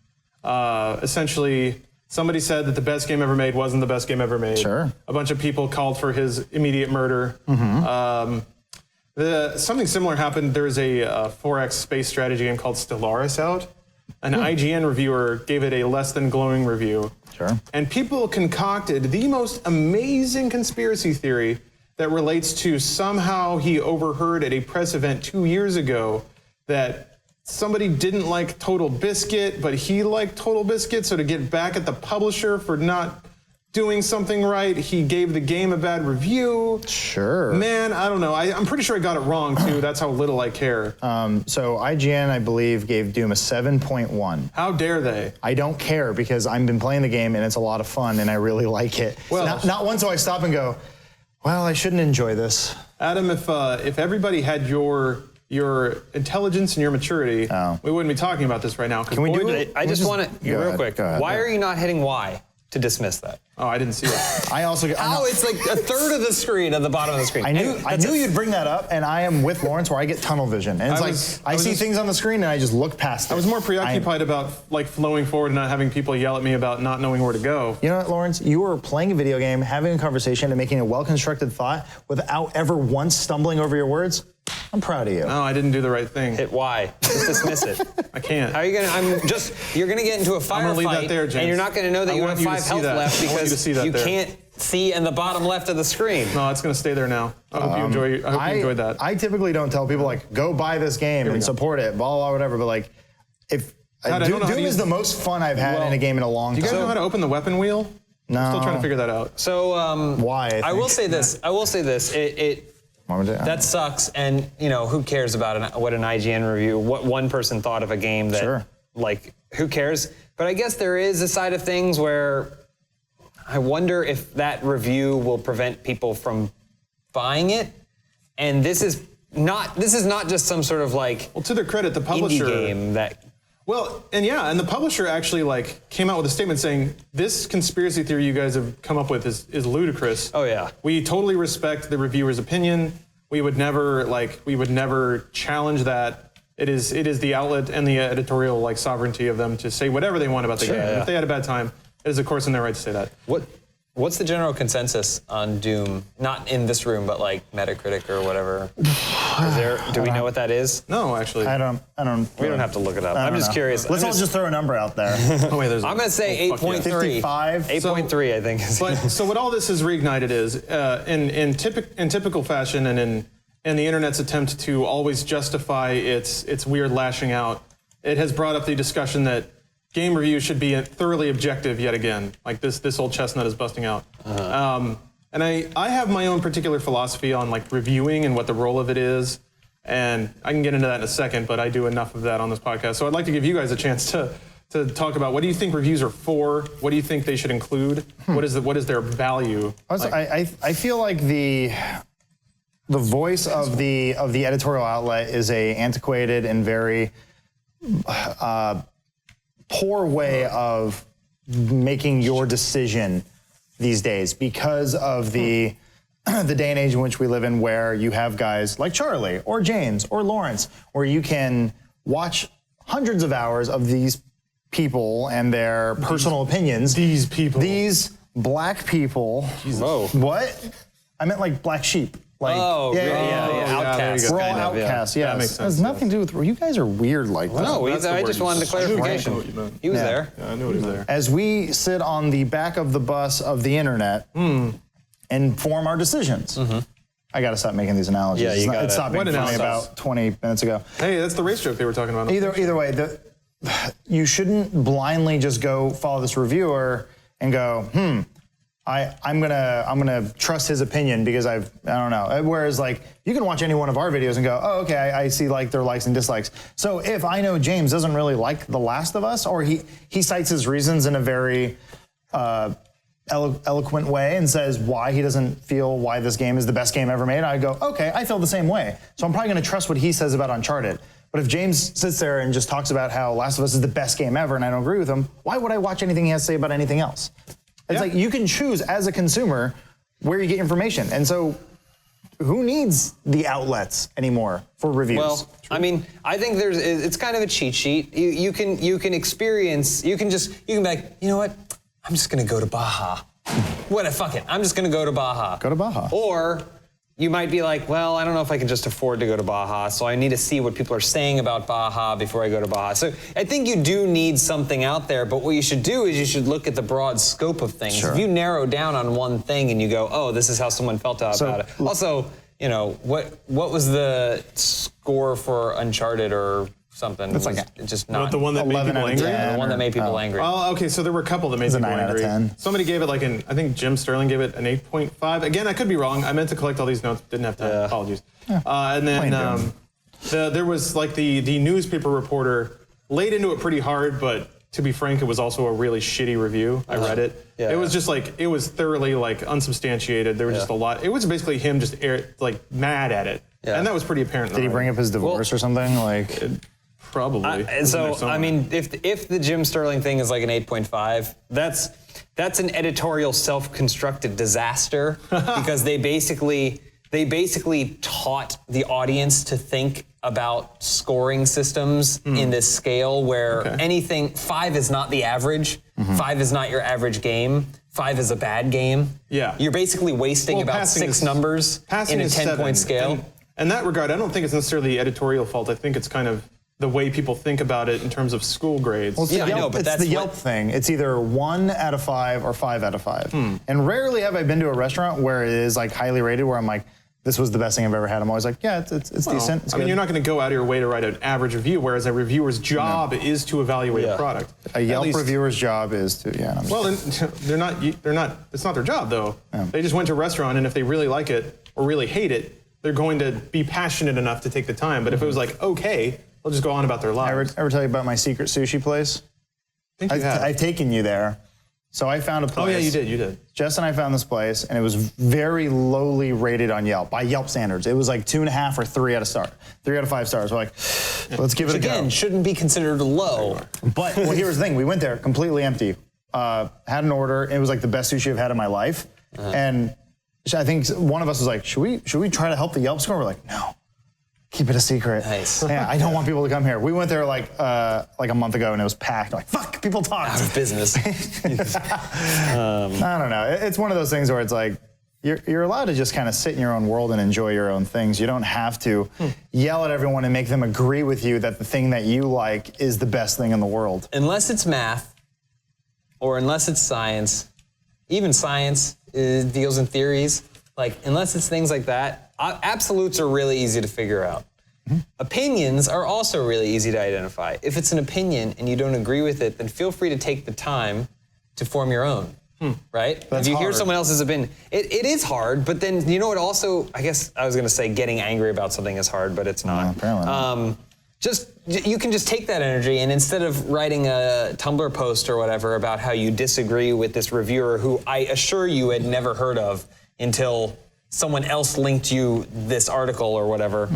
Essentially, somebody said that the best game ever made wasn't the best game ever made. Sure. A bunch of people called for his immediate murder. Something similar happened. There's a 4X space strategy game called Stellaris out. An IGN reviewer gave it a less than glowing review. Sure. And people concocted the most amazing conspiracy theory that relates to somehow he overheard at a press event 2 years ago that somebody didn't like Total Biscuit, but he liked Total Biscuit, so to get back at the publisher for not doing something right, he gave the game a bad review. Sure. Man, I don't know. I'm pretty sure I got it wrong, too. That's how little I care. So IGN, I believe, gave Doom a 7.1. How dare they? I don't care because I've been playing the game and it's a lot of fun and I really like it. Well, not once do I stop and go, well, I shouldn't enjoy this. Adam, if everybody had your intelligence and your maturity, we wouldn't be talking about this right now. Can we do it? I just want to, real quick, why are you not hitting Y to dismiss that? Oh, I didn't see that. I also it's like a third of the screen at the bottom of the screen. I knew you'd bring that up, and I am with Lawrence where I get tunnel vision. And it's I see things on the screen and I just look past it. I was more preoccupied about like flowing forward and not having people yell at me about not knowing where to go. You know what, Lawrence? You were playing a video game, having a conversation, and making a well-constructed thought without ever once stumbling over your words. I'm proud of you. No, I didn't do the right thing. Hit Y. Just dismiss it. I can't. How are you gonna? You're gonna get into a firefight, I'm gonna leave that there, James. and you're not gonna know that you have 5 health left because you can't see in the bottom left of the screen. No, it's gonna stay there now. I hope you enjoyed that. I typically don't tell people like go buy this game and support it, blah blah whatever. But like, if Doom is the most fun I've had in a game in a long time. Do you guys know how to open the weapon wheel? No. I'm still trying to figure that out. So why? I will say this. That sucks, and who cares about what an IGN review, what one person thought of a game that, like, who cares? But I guess there is a side of things where I wonder if that review will prevent people from buying it, and this is not just some sort of like, well, to their credit, the publisher indie game that. Well, and the publisher actually came out with a statement saying this conspiracy theory you guys have come up with is ludicrous. Oh yeah. We totally respect the reviewer's opinion. We would never challenge that. It is the outlet and the editorial sovereignty of them to say whatever they want about the game. Yeah. If they had a bad time, it is of course in their right to say that. What's the general consensus on Doom? Not in this room, but like Metacritic or whatever. Do we know what that is? No, actually. I don't. We don't have to look it up. I'm just curious. Let's all just throw a number out there. I'm going to say 8.3. 55. 8.3, I think. So what all this has reignited is, in typical fashion and in the internet's attempt to always justify its weird lashing out, it has brought up the discussion that game reviews should be thoroughly objective yet again. Like this old chestnut is busting out. And I have my own particular philosophy on reviewing and what the role of it is. And I can get into that in a second, but I do enough of that on this podcast. So I'd like to give you guys a chance to to talk about what do you think reviews are for? What do you think they should include? What is their value? I feel like the voice of the editorial outlet is a antiquated and very poor way of making your decision these days because of the day and age in which we live in, where you have guys like Charlie or James or Lawrence, where you can watch hundreds of hours of these people and their personal opinions. These people. These black people. Whoa. What? I meant like black sheep. Like, Outcasts. We're all kind of, outcasts, yes. That makes sense, It has nothing to do with, you guys are weird like that. No, I just wanted a clarification. what you meant. He was Yeah. there. Yeah, I knew he was there. As we sit on the back of the bus of the internet and form our decisions. I gotta stop making these analogies. Yeah, you gotta. It stopped being What funny analogies? about 20 minutes ago. Hey, that's the race joke they were talking about. Either way, you shouldn't blindly just go follow this reviewer and go, I'm gonna trust his opinion because I don't know. Whereas like you can watch any one of our videos and go, oh, okay, I see like their likes and dislikes. So if I know James doesn't really like The Last of Us, or he cites his reasons in a very eloquent way and says why he doesn't feel why this game is the best game ever made, I go, okay, I feel the same way. So I'm probably gonna trust what he says about Uncharted. But if James sits there and just talks about how Last of Us is the best game ever and I don't agree with him, why would I watch anything he has to say about anything else? It's like you can choose as a consumer where you get information. And so who needs the outlets anymore for reviews? Well, I mean, I think it's kind of a cheat sheet. You can experience, you can be like, you know what? I'm just gonna go to Baja. Fuck it. I'm just gonna go to Baja. Go to Baja. Or you might be like, well, I don't know if I can just afford to go to Baja, so I need to see what people are saying about Baja before I go to Baja. So I think you do need something out there, but what you should do is you should look at the broad scope of things. Sure. If you narrow down on one thing and you go, oh, this is how someone felt about it. Also, you know, what was the score for Uncharted or something? It's like just not the one that made 11 people out of angry? 10. the one that made people angry. Oh, okay, so there were a couple that made It's a people 9 out of angry. 10. Somebody gave it like I think Jim Sterling gave it an 8.5. Again, I could be wrong. I meant to collect all these notes, didn't have time. Yeah. Apologies. And then Plain there was like the newspaper reporter laid into it pretty hard, but to be frank, it was also a really shitty review. I read it. Yeah. It was just like, it was thoroughly like unsubstantiated. There was just a lot. It was basically him just mad at it. Yeah. And that was pretty apparent. Did he bring up his divorce or something? Like, Probably. And so, I mean, if the Jim Sterling thing is like an 8.5, that's an editorial self-constructed disaster because they basically taught the audience to think about scoring systems in this scale where anything 5 is not the average, 5 is not your average game. 5 is a bad game. Yeah. You're basically wasting about 6 numbers in a 10-point scale. And in that regard, I don't think it's necessarily the editorial fault. I think it's kind of the way people think about it in terms of school grades. well, Yeah, I know, but it's that's the Yelp thing. It's either 1 out of 5 or 5 out of 5. And rarely have I been to a restaurant where it is like highly rated, where I'm like, this was the best thing I've ever had. I'm always like, yeah, it's decent. It's I mean, good. you're not going to go out of your way to write an average review, whereas a reviewer's job is to evaluate a product. A Yelp At least- reviewer's job is to, Well, then they're not. It's not their job though. They just went to a restaurant, and if they really like it or really hate it, they're going to be passionate enough to take the time. But if it was like okay, they'll just go on about their lives. ever tell you about my secret sushi place? I think you have. I've taken you there. So I found a place. Oh yeah, you did. You did. Jess and I found this place, and it was very lowly rated on Yelp, by Yelp standards. It was like 2.5 or 3 out of 5 stars. We're like, let's give it a go. Again, shouldn't be considered low. But well, here's the thing: we went there completely empty. Had an order. It was like the best sushi I've had in my life. And I think one of us was like, should we try to help the Yelp score? We're like, no, keep it a secret. Nice. Yeah, I don't want people to come here. We went there like a month ago, and it was packed. Like, fuck, people talked. Out of business. I don't know. It's one of those things where it's like, you're allowed to just kind of sit in your own world and enjoy your own things. You don't have to yell at everyone and make them agree with you that the thing that you like is the best thing in the world. Unless it's math, or unless it's science, even science deals in theories. Like, unless it's things like that, absolutes are really easy to figure out. Opinions are also really easy to identify. If it's an opinion and you don't agree with it, then feel free to take the time to form your own. Right? That's if you hear hard. someone else's opinion, it is hard, but then, you know what also, I guess I was gonna say getting angry about something is hard, but it's not. Apparently not. you can just take that energy and instead of writing a Tumblr post or whatever about how you disagree with this reviewer who I assure you had never heard of until someone else linked you this article or whatever,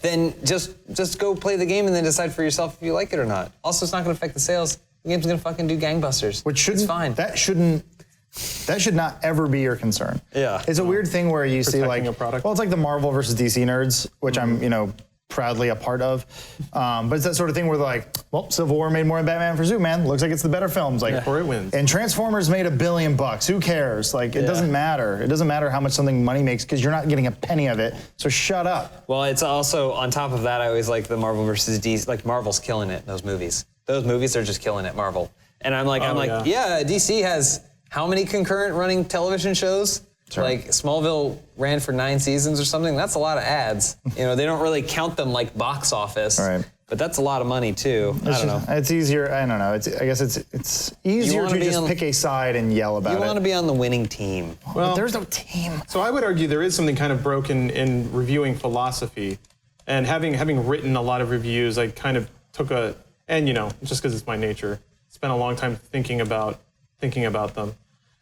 then just go play the game and then decide for yourself if you like it or not. Also, it's not going to affect the sales. The game's going to fucking do gangbusters. It's fine. That should not ever be your concern. Yeah. It's a weird thing where you see like, a product. well, it's like the Marvel versus DC nerds, which I'm, proudly a part of. But it's that sort of thing where they're like, well, Civil War made more than Batman for Superman. Looks like it's the better films. Like, or it wins. And Transformers made $1 billion. Who cares? Like, it doesn't matter. It doesn't matter how much something money makes because you're not getting a penny of it. So shut up. Well, it's also, on top of that, I always like the Marvel versus DC. Like, Marvel's killing it, those movies. Those movies are just killing it, Marvel. And I'm like, DC has how many concurrent running television shows? Sure. Like Smallville ran for 9 seasons or something. That's a lot of ads. They don't really count them like box office. Right. But that's a lot of money too. I don't know. It's easier. I don't know. I guess it's easier to just pick a side and yell about it. You want to be on the winning team. Well, but there's no team. So I would argue there is something kind of broken in reviewing philosophy, and having written a lot of reviews, I kind of took just because it's my nature, spent a long time thinking about them.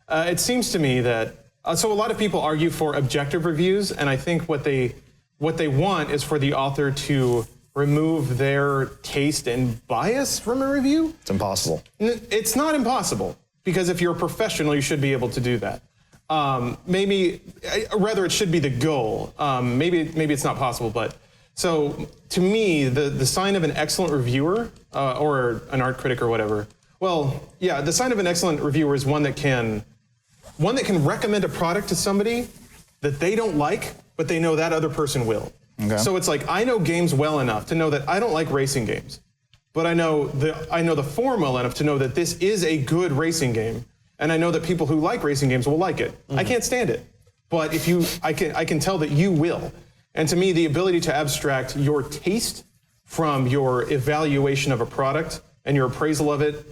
It seems to me that. So a lot of people argue for objective reviews, and I think what they want is for the author to remove their taste and bias from a review. It's impossible. It's not impossible, because if you're a professional, you should be able to do that. Rather, it should be the goal. Maybe it's not possible, but so to me, the sign of an excellent reviewer or an art critic or whatever. Well, yeah, the sign of an excellent reviewer is one that can recommend a product to somebody that they don't like, but they know that other person will. Okay. So it's like, I know games well enough to know that I don't like racing games, but I know the form well enough to know that this is a good racing game, and I know that people who like racing games will like it. I can't stand it, but I can tell that you will. And to me, the ability to abstract your taste from your evaluation of a product and your appraisal of it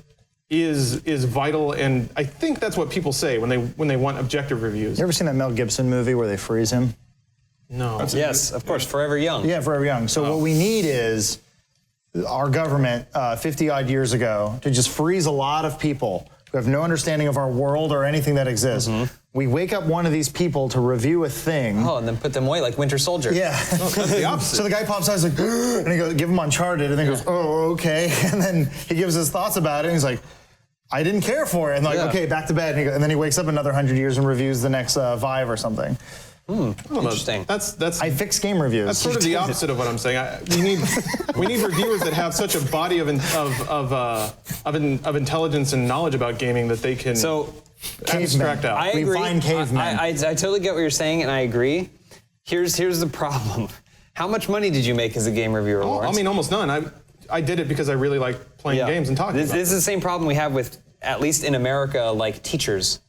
is vital, and I think that's what people say when they want objective reviews. You ever seen that Mel Gibson movie where they freeze him? No. Yes, of course, Forever Young. Yeah, Forever Young. So what we need is our government 50 odd years ago to just freeze a lot of people who have no understanding of our world or anything that exists. We wake up one of these people to review a thing. Oh, and then put them away like Winter Soldier. Yeah. That's the opposite. So the guy pops out, he's like, and he goes, give him Uncharted, and then goes, oh, okay. And then he gives his thoughts about it, and he's like, I didn't care for it. And like, okay, back to bed. And then he wakes up another 100 years and reviews the next Vive or something. Interesting. That's I fix game reviews. That's sort of the opposite of what I'm saying. We need reviewers that have such a body of intelligence and knowledge about gaming that they can abstract out. I agree. We find cavemen. I totally get what you're saying, and I agree. Here's the problem. How much money did you make as a game reviewer, Lawrence? I mean, almost none. I did it because I really like playing games and talking about This is the same problem we have with, at least in America, like teachers.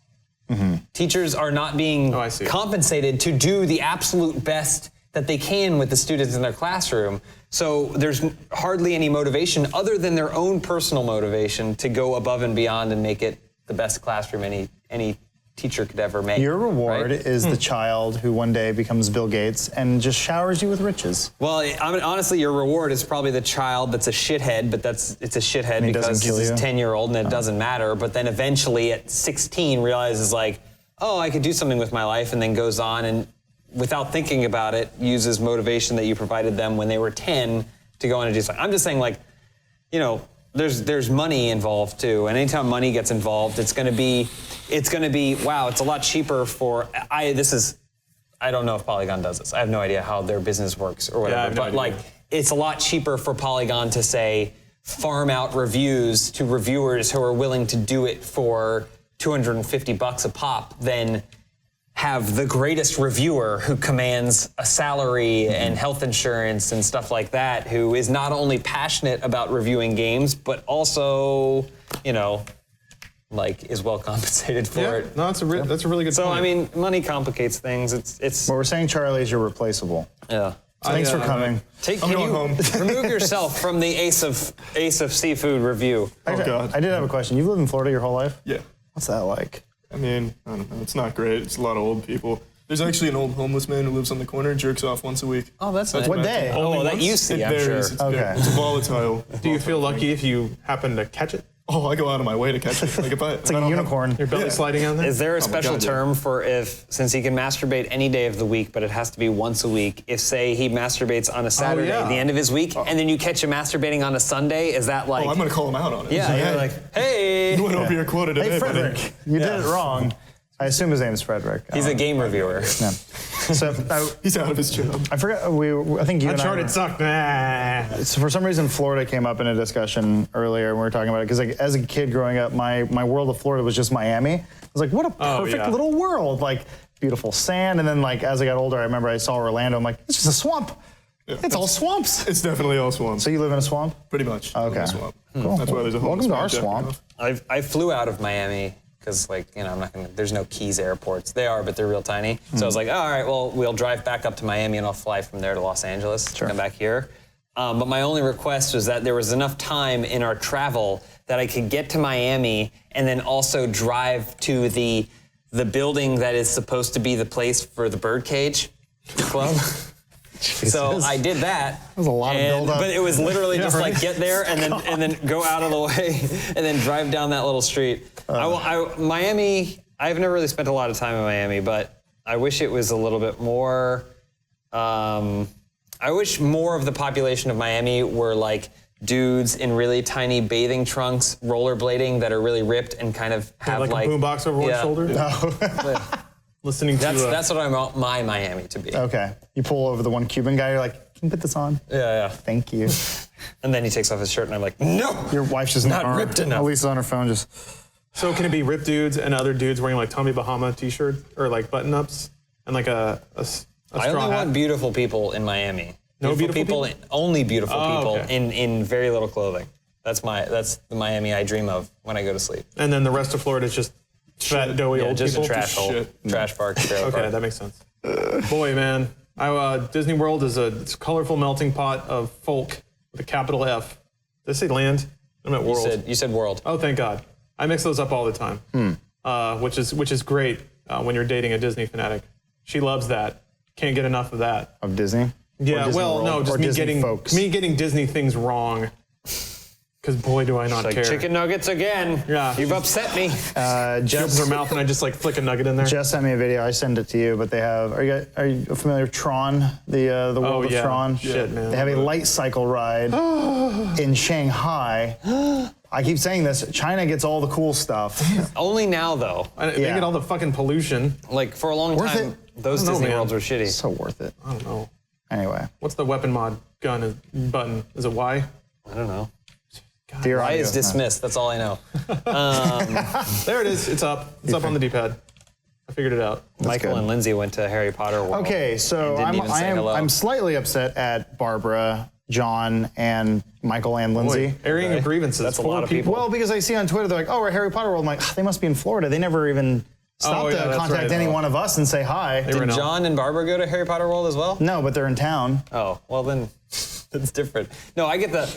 Teachers are not being compensated to do the absolute best that they can with the students in their classroom. So there's hardly any motivation other than their own personal motivation to go above and beyond and make it the best classroom any teacher could ever make. Your reward is the child who one day becomes Bill Gates and just showers you with riches. Well, I mean, honestly, your reward is probably the child that's a shithead, but it's a shithead because he's a 10-year-old and it doesn't matter. But then eventually at 16 realizes like, oh, I could do something with my life, and then goes on and without thinking about it, uses motivation that you provided them when they were 10 to go on and do something. I'm just saying, like, there's money involved too, and anytime money gets involved, it's gonna be wow, it's a lot cheaper for I don't know if Polygon does this. I have no idea how their business works or whatever. But like, it's a lot cheaper for Polygon to say farm out reviews to reviewers who are willing to do it for $250 a pop than have the greatest reviewer who commands a salary and health insurance and stuff like that, who is not only passionate about reviewing games, but also, like, is well compensated for it. No, that's a really good point. So, I mean, money complicates things. It's. What we're saying, Charlie, is you're replaceable. Yeah. So thanks for coming. Can you remove yourself from the Ace of Seafood review? God. I did have a question. You've lived in Florida your whole life? Yeah. What's that like? I mean, I don't know. It's not great. It's a lot of old people. There's actually an old homeless man who lives on the corner and jerks off once a week. Oh, that's nice. What day? Oh, that you see, It I'm sure. varies. Okay. It's volatile. Do you feel lucky if you happen to catch it? Oh, I go out of my way to catch it. Like It's like a unicorn. Your belly sliding on there? Is there a special God, yeah. term for since he can masturbate any day of the week, but it has to be once a week, if, say, he masturbates on a Saturday, yeah. the end of his week, and then you catch him masturbating on a Sunday, is that like... Oh, I'm going to call him out on it. yeah, you're like, hey! You went over your quota today, Hey, buddy. Frederick, you did it wrong. I assume his name is Frederick. He's a game reviewer. Yeah. So He's out of his job. I forgot. I think you and I Uncharted were- sucked. Nah. So for some reason, Florida came up in a discussion earlier, and we were talking about it because, like, as a kid growing up, my world of Florida was just Miami. I was like, what a perfect little world, like beautiful sand. And then, like, as I got older, I remember I saw Orlando. I'm like, it's just a swamp. Yeah, It's all swamps. It's definitely all swamp. So you live in a swamp? Pretty much. Okay. Swamp. Cool. That's why there's a Welcome homeless to our man jacking swamp. off. I flew out of Miami because, like, you know, I'm not gonna. There's no Keys airports. They are, but they're real tiny. So I was like, oh, all right, well, we'll drive back up to Miami and I'll fly from there to Los Angeles to come back here. But my only request was that there was enough time in our travel that I could get to Miami and then also drive to the building that is supposed to be the place for the birdcage club. So I did that. That was a lot of build-up. But it was literally just right. like get there and then go out of the way and then drive down that little street. Miami, I've never really spent a lot of time in Miami, but I wish it was a little bit more. I wish more of the population of Miami were like dudes in really tiny bathing trunks, rollerblading that are really ripped and kind of have Like a boombox over one shoulder? Listening to... That's what I want my Miami to be. Okay. You pull over the one Cuban guy, you're like, can you put this on? Yeah. Thank you. And then he takes off his shirt and I'm like, no! Your wife's just Not ripped enough. Elisa's on her phone just... So can it be ripped dudes and other dudes wearing like Tommy Bahama t-shirts or like button-ups and like a straw I only hat? want beautiful people in Miami. No beautiful people? Only beautiful people okay. in very little clothing. That's the Miami I dream of when I go to sleep. And then the rest of Florida is just fat, doughy old just people? a trash hole, shit. trash park. trailer Okay, park. that makes sense. Boy, man. Disney World is it's a colorful melting pot of folk with a capital F. Did I say land? I meant world. You said world. Oh, thank God. I mix those up all the time, which is great when you're dating a Disney fanatic. She loves that. Can't get enough of that. Of Disney? Yeah, Disney well, World? no, just Or me Disney folks? getting Disney things wrong. Because boy, do I not Like care. chicken nuggets again. Yeah. You've upset me. She opens her mouth and I just like flick a nugget in there. Jess sent me a video. I send it to you, but they have. Are you familiar with Tron? The world of Tron. Shit, man. They have a light cycle ride in Shanghai. I keep saying this. China gets all the cool stuff. Only now though. They get all the fucking pollution. Like for a long Worth time, it? those I don't know, Disney man. worlds were shitty. So worth it. I don't know. Anyway, What's the weapon mod gun button? Is it Y? I don't know. dear I audio. is dismissed. That's all I know. There it is. It's up. It's up on the D-pad. I figured it out. Michael good. and Lindsay went to Harry Potter World. Okay, so and didn't even say hello. I'm slightly upset at Barbara, John, and Michael and Lindsay. Boy, airing of grievances. That's a 4 lot of people. Well, because I see on Twitter, they're like, oh, we're Harry Potter World. I'm like, they must be in Florida. They never even stopped yeah, to that's contact right. any one of us and say hi. were Did no. John and Barbara go to Harry Potter World as well? No, but they're in town. Oh, well then, that's different. No, I get the.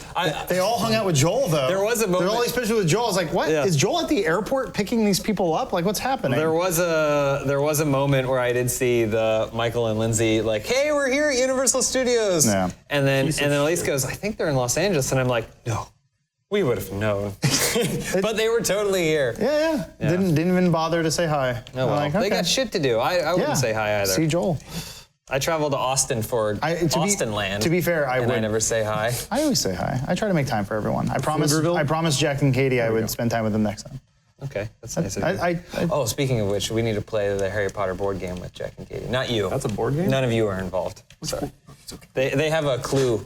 They all hung out with Joel, though. There was a moment- There were all these pictures with Joel. I was like, what? Yeah. Is Joel at the airport picking these people up? Like, what's happening? There was a moment where I did see the Michael and Lindsay like, hey, we're here at Universal Studios. Yeah. And then Elise goes, I think they're in Los Angeles, and I'm like, no, we would have known. But they were totally here. Yeah. Didn't even bother to say hi. Oh, well, Like, they okay. got shit to do. I wouldn't say hi either. See Joel. I traveled to Austin for Austin land. To be fair, I and I would. never say hi. I always say hi. I try to make time for everyone. I promised Jack and Katie I would spend time with them next time. Okay, that's nice of you. Oh, speaking of which, we need to play the Harry Potter board game with Jack and Katie. Not you. That's a board game? None of you are involved. Sorry. They have a clue.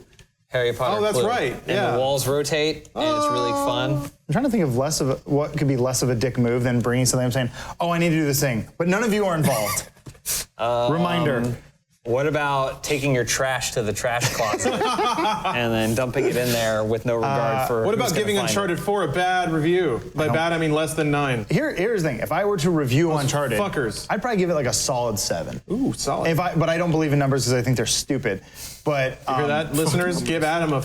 Harry Potter. Oh, that's clue. right, And yeah. the walls rotate, and it's really fun. I'm trying to think of what could be less of a dick move than bringing something. I'm saying, oh, I need to do this thing, but none of you are involved. Reminder. What about taking your trash to the trash closet and then dumping it in there with no regard for? What who's about gonna giving find Uncharted 4 a bad review? By bad, I mean less than 9. Here's the thing. If I were to review Uncharted, fuckers. I'd probably give it like a solid 7. Ooh, solid. But I don't believe in numbers because I think they're stupid. But You hear that, listeners? Give Adam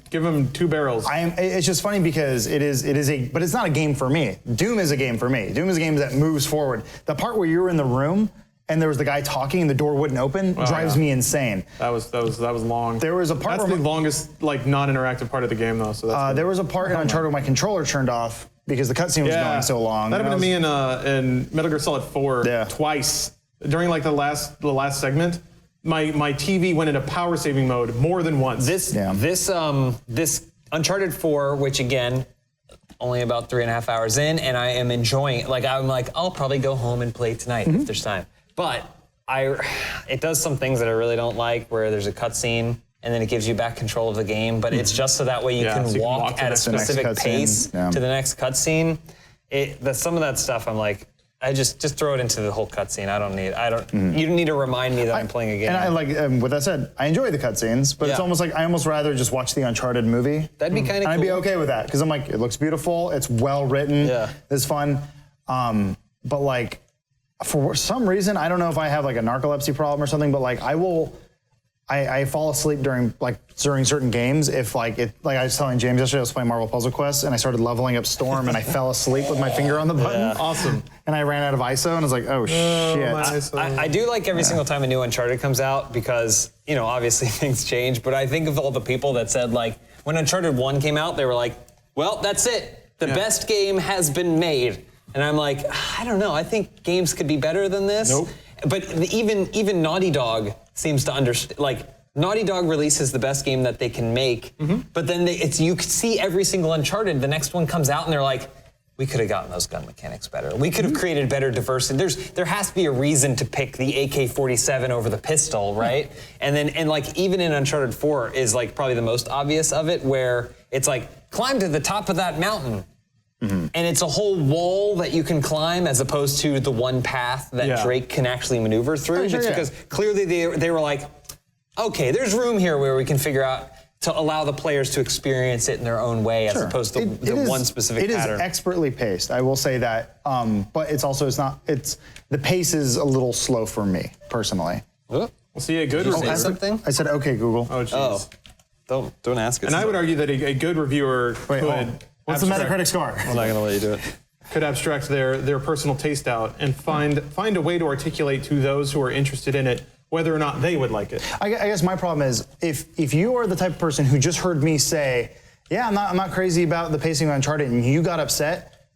give him 2 barrels. It's just funny because but it's not a game for me. Doom is a game for me. Doom is a game that moves forward. The part where you're in the room and there was the guy talking and the door wouldn't open, drives me insane. That was long. There was a part that's the longest non-interactive part of the game though. So that's there was a part in Uncharted where my controller turned off because the cutscene was going so long. That happened to me in Metal Gear Solid 4 twice during the last segment. My TV went into power saving mode more than once. This Uncharted 4, which again, only about 3.5 hours in, and I am enjoying it. I'm like, I'll probably go home and play tonight if there's time. But it does some things that I really don't like, where there's a cutscene and then it gives you back control of the game, but it's just so that way you can walk at a specific pace to the next cutscene. Some of that stuff, I'm like, I just throw it into the whole cutscene. You don't need to remind me that I'm playing a game. And I with that said, I enjoy the cutscenes, but it's almost like I almost rather just watch the Uncharted movie. That'd be kind of cool. I'd be okay with that because I'm like, it looks beautiful, it's well written, it's fun. But for some reason, I don't know if I have a narcolepsy problem or something, but I fall asleep during certain games if I was telling James yesterday I was playing Marvel Puzzle Quest and I started leveling up Storm and I fell asleep with my finger on the button. Yeah. Awesome. And I ran out of ISO and I was like, oh shit. I do like every single time a new Uncharted comes out because, obviously things change, but I think of all the people that said when Uncharted 1 came out, they were like, well, that's it. The best game has been made. And I'm like, I don't know. I think games could be better than this. Nope. But even Naughty Dog seems to understand. Naughty Dog releases the best game that they can make, but then you could see every single Uncharted. The next one comes out and they're like, we could have gotten those gun mechanics better. We could have created better diversity. There has to be a reason to pick the AK-47 over the pistol, right? And even in Uncharted 4 is probably the most obvious of it, where it's climb to the top of that mountain. And it's a whole wall that you can climb as opposed to the one path that Drake can actually maneuver through. Because clearly they were like, okay, there's room here where we can figure out to allow the players to experience it in their own way as opposed to one specific pattern. It is expertly paced, I will say that. But the pace is a little slow for me, personally. We'll see a good reviewer. Something? I said, okay, Google. Oh, jeez. Don't ask us. And I would argue that a good reviewer could... What's the Metacritic score? I'm not going to let you do it. Could abstract their personal taste out and find a way to articulate to those who are interested in it whether or not they would like it. I guess my problem is if you are the type of person who just heard me say, yeah, I'm not crazy about the pacing of Uncharted, and you got upset,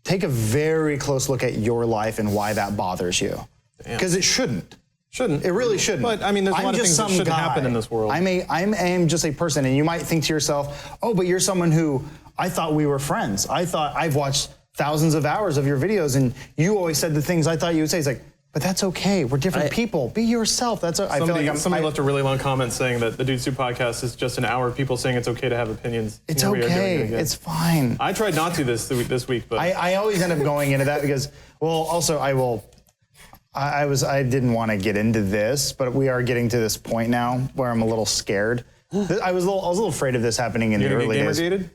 take a very close look at your life and why that bothers you. Because it shouldn't. It really shouldn't. But I mean, there's a lot of things that shouldn't happen in this world. I am just a person, and you might think to yourself, oh, but you're someone who, I thought we were friends. I thought I've watched thousands of hours of your videos, and you always said the things I thought you would say. It's like, but that's okay. We're different people. Be yourself. Somebody left a really long comment saying that the Dude Soup podcast is just an hour of people saying it's okay to have opinions. It's okay. It's fine. I tried not to this week, but I always end up going into that because, well, also I didn't want to get into this, but we are getting to this point now where I'm a little scared. I was a little afraid of this happening in the early days. Gamergated?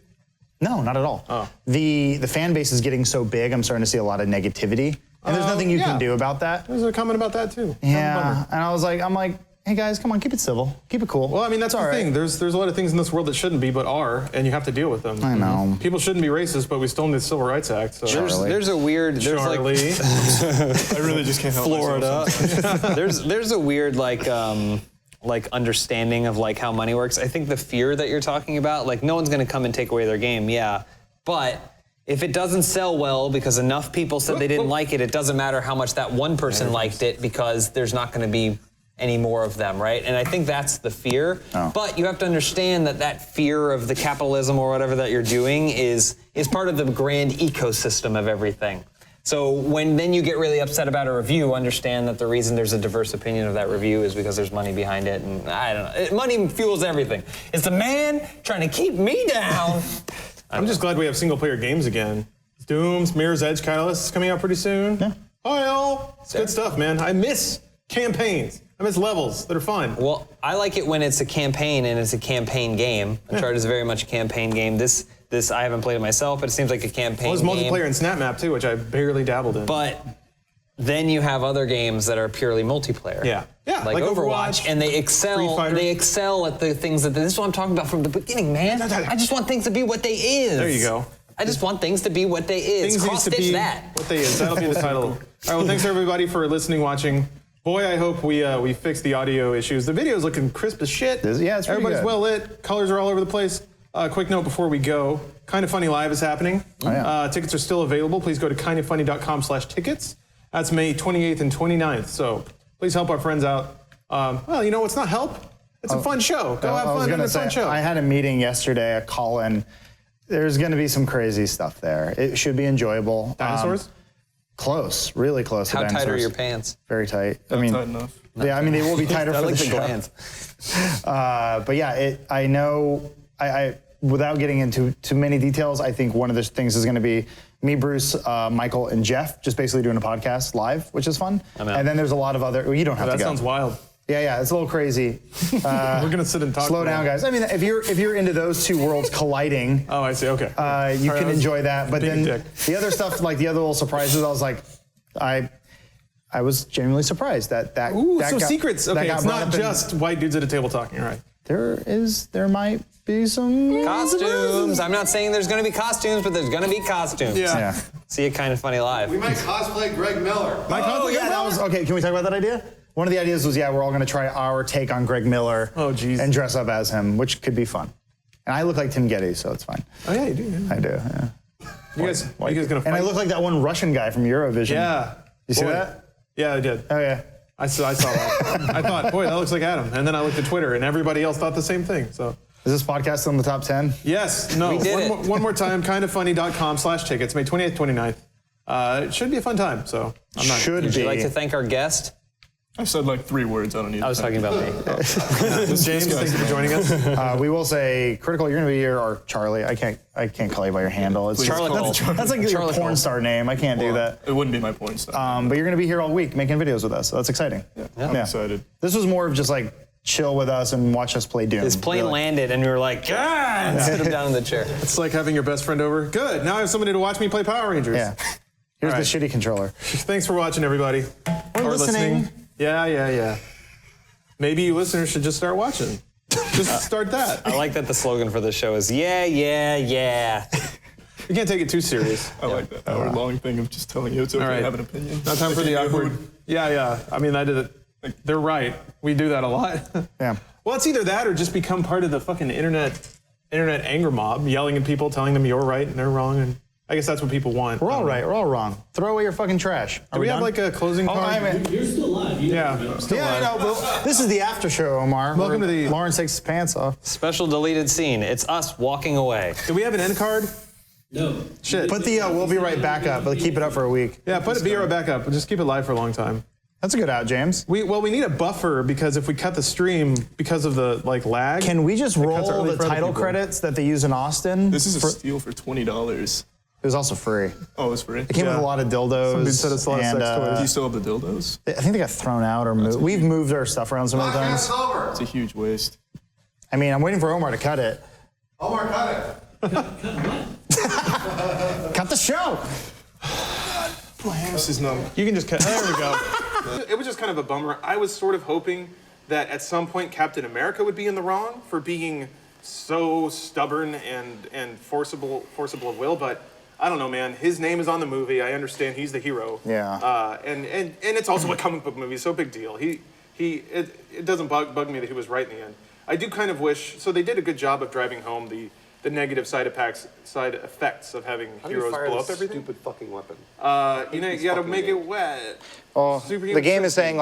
No, not at all. Oh. The fan base is getting so big, I'm starting to see a lot of negativity. And there's nothing you can do about that. There's a comment about that too. Yeah, and I'm like, hey guys, come on, keep it civil, keep it cool. Well, I mean, that's the thing. There's a lot of things in this world that shouldn't be, but are, and you have to deal with them. I know. People shouldn't be racist, but we still need the Civil Rights Act. So. There's a weird. Charlie. I really just can't help Florida. There's a weird understanding of how money works. I think the fear that you're talking about, no one's gonna come and take away their game, but if it doesn't sell well because enough people said they didn't like it, it doesn't matter how much that one person liked it because there's not going to be any more of them, right? And I think that's the fear. Oh. But you have to understand that fear of the capitalism or whatever that you're doing is part of the grand ecosystem of everything. So when then you get really upset about a review, understand that the reason there's a diverse opinion of that review is because there's money behind it, and I don't know. Money fuels everything. It's the man trying to keep me down. I'm just glad we have single-player games again. Doom's Mirror's Edge Catalyst is coming out pretty soon. Yeah. Hi, all. It's good stuff, man. I miss campaigns. I miss levels that are fun. Well, I like it when it's a campaign and it's a campaign game. Uncharted is very much a campaign game. This I haven't played it myself, but it seems like a campaign game. There's multiplayer in Snap Map, too, which I barely dabbled in. But then you have other games that are purely multiplayer. Yeah, like Overwatch, and they excel. They excel at the things that. This is what I'm talking about from the beginning, man. I just want things to be what they is. There you go. I just want things to be what they is. Things Cross need to be that. what they is. That'll be the title right, well, thanks everybody for listening, watching. Boy, I hope we fixed the audio issues. The video's looking crisp as shit. Yeah, it's pretty Everybody's good. well lit. Colors are all over the place. Quick note before we go. Kind of Funny Live is happening. Oh, yeah. Tickets are still available. Please go to kindoffunny.com/tickets. That's May 28th and 29th. So please help our friends out. Well, you know what's not help? It's a fun show. Go have fun. It's a fun show. I had a meeting yesterday, a call-in. There's going to be some crazy stuff there. It should be enjoyable. Dinosaurs? Close, really close to How dinosaurs. tight are your pants? Very tight. Not tight enough. Yeah, I mean, they will be tighter I for like the the show. glands. But yeah, I know, without getting into too many details, I think one of the things is going to be me, Bruce, Michael, and Jeff just basically doing a podcast live, which is fun. I'm out. And then there's a lot of other, you don't have to That go. sounds wild. Yeah, it's a little crazy. We're going to sit and talk. Slow down, guys. I mean, if you're into those two worlds colliding, Oh, I see. Okay. you can enjoy that. But being then a dick. the other stuff, like the other little surprises, I was like, I was genuinely surprised that Ooh, that some got- secrets. that Okay, got it's brought not up in- just white dudes at a table talking. All right. There might be some Costumes. I'm not saying there's going to be costumes, but there's going to be costumes. Yeah. See it Kind of Funny Live. We might cosplay Greg Miller. Oh yeah, that was okay. Can we talk about that idea? One of the ideas was, we're all going to try our take on Greg Miller. Oh, geez. And dress up as him, which could be fun. And I look like Tim Geddes, so it's fine. Oh yeah, you do. Yeah. I do. Yeah. You guys gonna fight? And I look like that one Russian guy from Eurovision. Yeah. You see Boy. that? Yeah, I did. Oh yeah. I saw that. I thought, boy, that looks like Adam. And then I looked at Twitter, and everybody else thought the same thing. So Is this podcast on the top 10? yes, no. We did it. One more time, kindoffunny.com/tickets, May 28th, 29th. It should be a fun time. So I'm not. Should Would be. you like to thank our guest? I said like 3 words. I don't need. I was talking about me. James, thank you for joining us. We will say, Critical, you're going to be here, or Charlie. I can't call you by your handle. It's Charlie that's, Cole. that's like your Charlie porn Cole. star name. I can't do that. It wouldn't be my point star. But you're going to be here all week making videos with us, so that's exciting. I'm excited. This was more of just like chill with us and watch us play Doom. His plane really. landed, and we were like, and sit him down in the chair. It's like having your best friend over. Good. Now I have somebody to watch me play Power Rangers. Yeah. Here's All right. the shitty controller. Thanks for watching, everybody. Or listening. Yeah. Maybe you listeners should just start watching. Just start that. I like that the slogan for this show is yeah. You can't take it too serious. I like that hour-long thing of just telling you it's okay All right. to have an opinion. Not time for the awkward. Yeah. I mean, I did it. They're right. We do that a lot. Yeah. Well, it's either that or just become part of the fucking internet anger mob, yelling at people, telling them you're right and they're wrong. And I guess that's what people want. We're all right. We're all wrong. Throw away your fucking trash. Do we have like a closing card? You're still alive. You Yeah. know. Still Yeah, I alive. know. But this is the after show, Omar. Welcome to the- Lawrence takes his pants off. Special deleted scene. It's us walking away. Do we have an end card? No. Shit. Put the we'll be right back up, but keep it up for a week. Yeah, put a beer back up. Just keep it live for a long time. That's a good out, James. We need a buffer because if we cut the stream because of the lag. Can we just cuts roll out really the for other title people. credits that they use in Austin? This is a for, steal for $20. it was also free. Oh, it's free. It came with Yeah. a lot of dildos. Some dude said it's a lot of and, sex toys. Do you still have the dildos? I think they got thrown out or moved. We've moved our stuff around so many times. Podcast's over. It's a huge waste. I mean, I'm waiting for Omar to cut it. Omar, cut it. Cut the show. This is not. You can just cut. There we go. It was just kind of a bummer. I was sort of hoping that at some point Captain America would be in the wrong for being so stubborn and forcible of will, but I don't know, man. His name is on the movie. I understand he's the hero. Yeah. And it's also a comic book movie, so big deal. It doesn't bug me that he was right in the end. I do kind of wish. So they did a good job of driving home the negative side effects of having heroes blow up everything. Stupid fucking weapon. You gotta make it wet. Oh, Superhuman the game is system. saying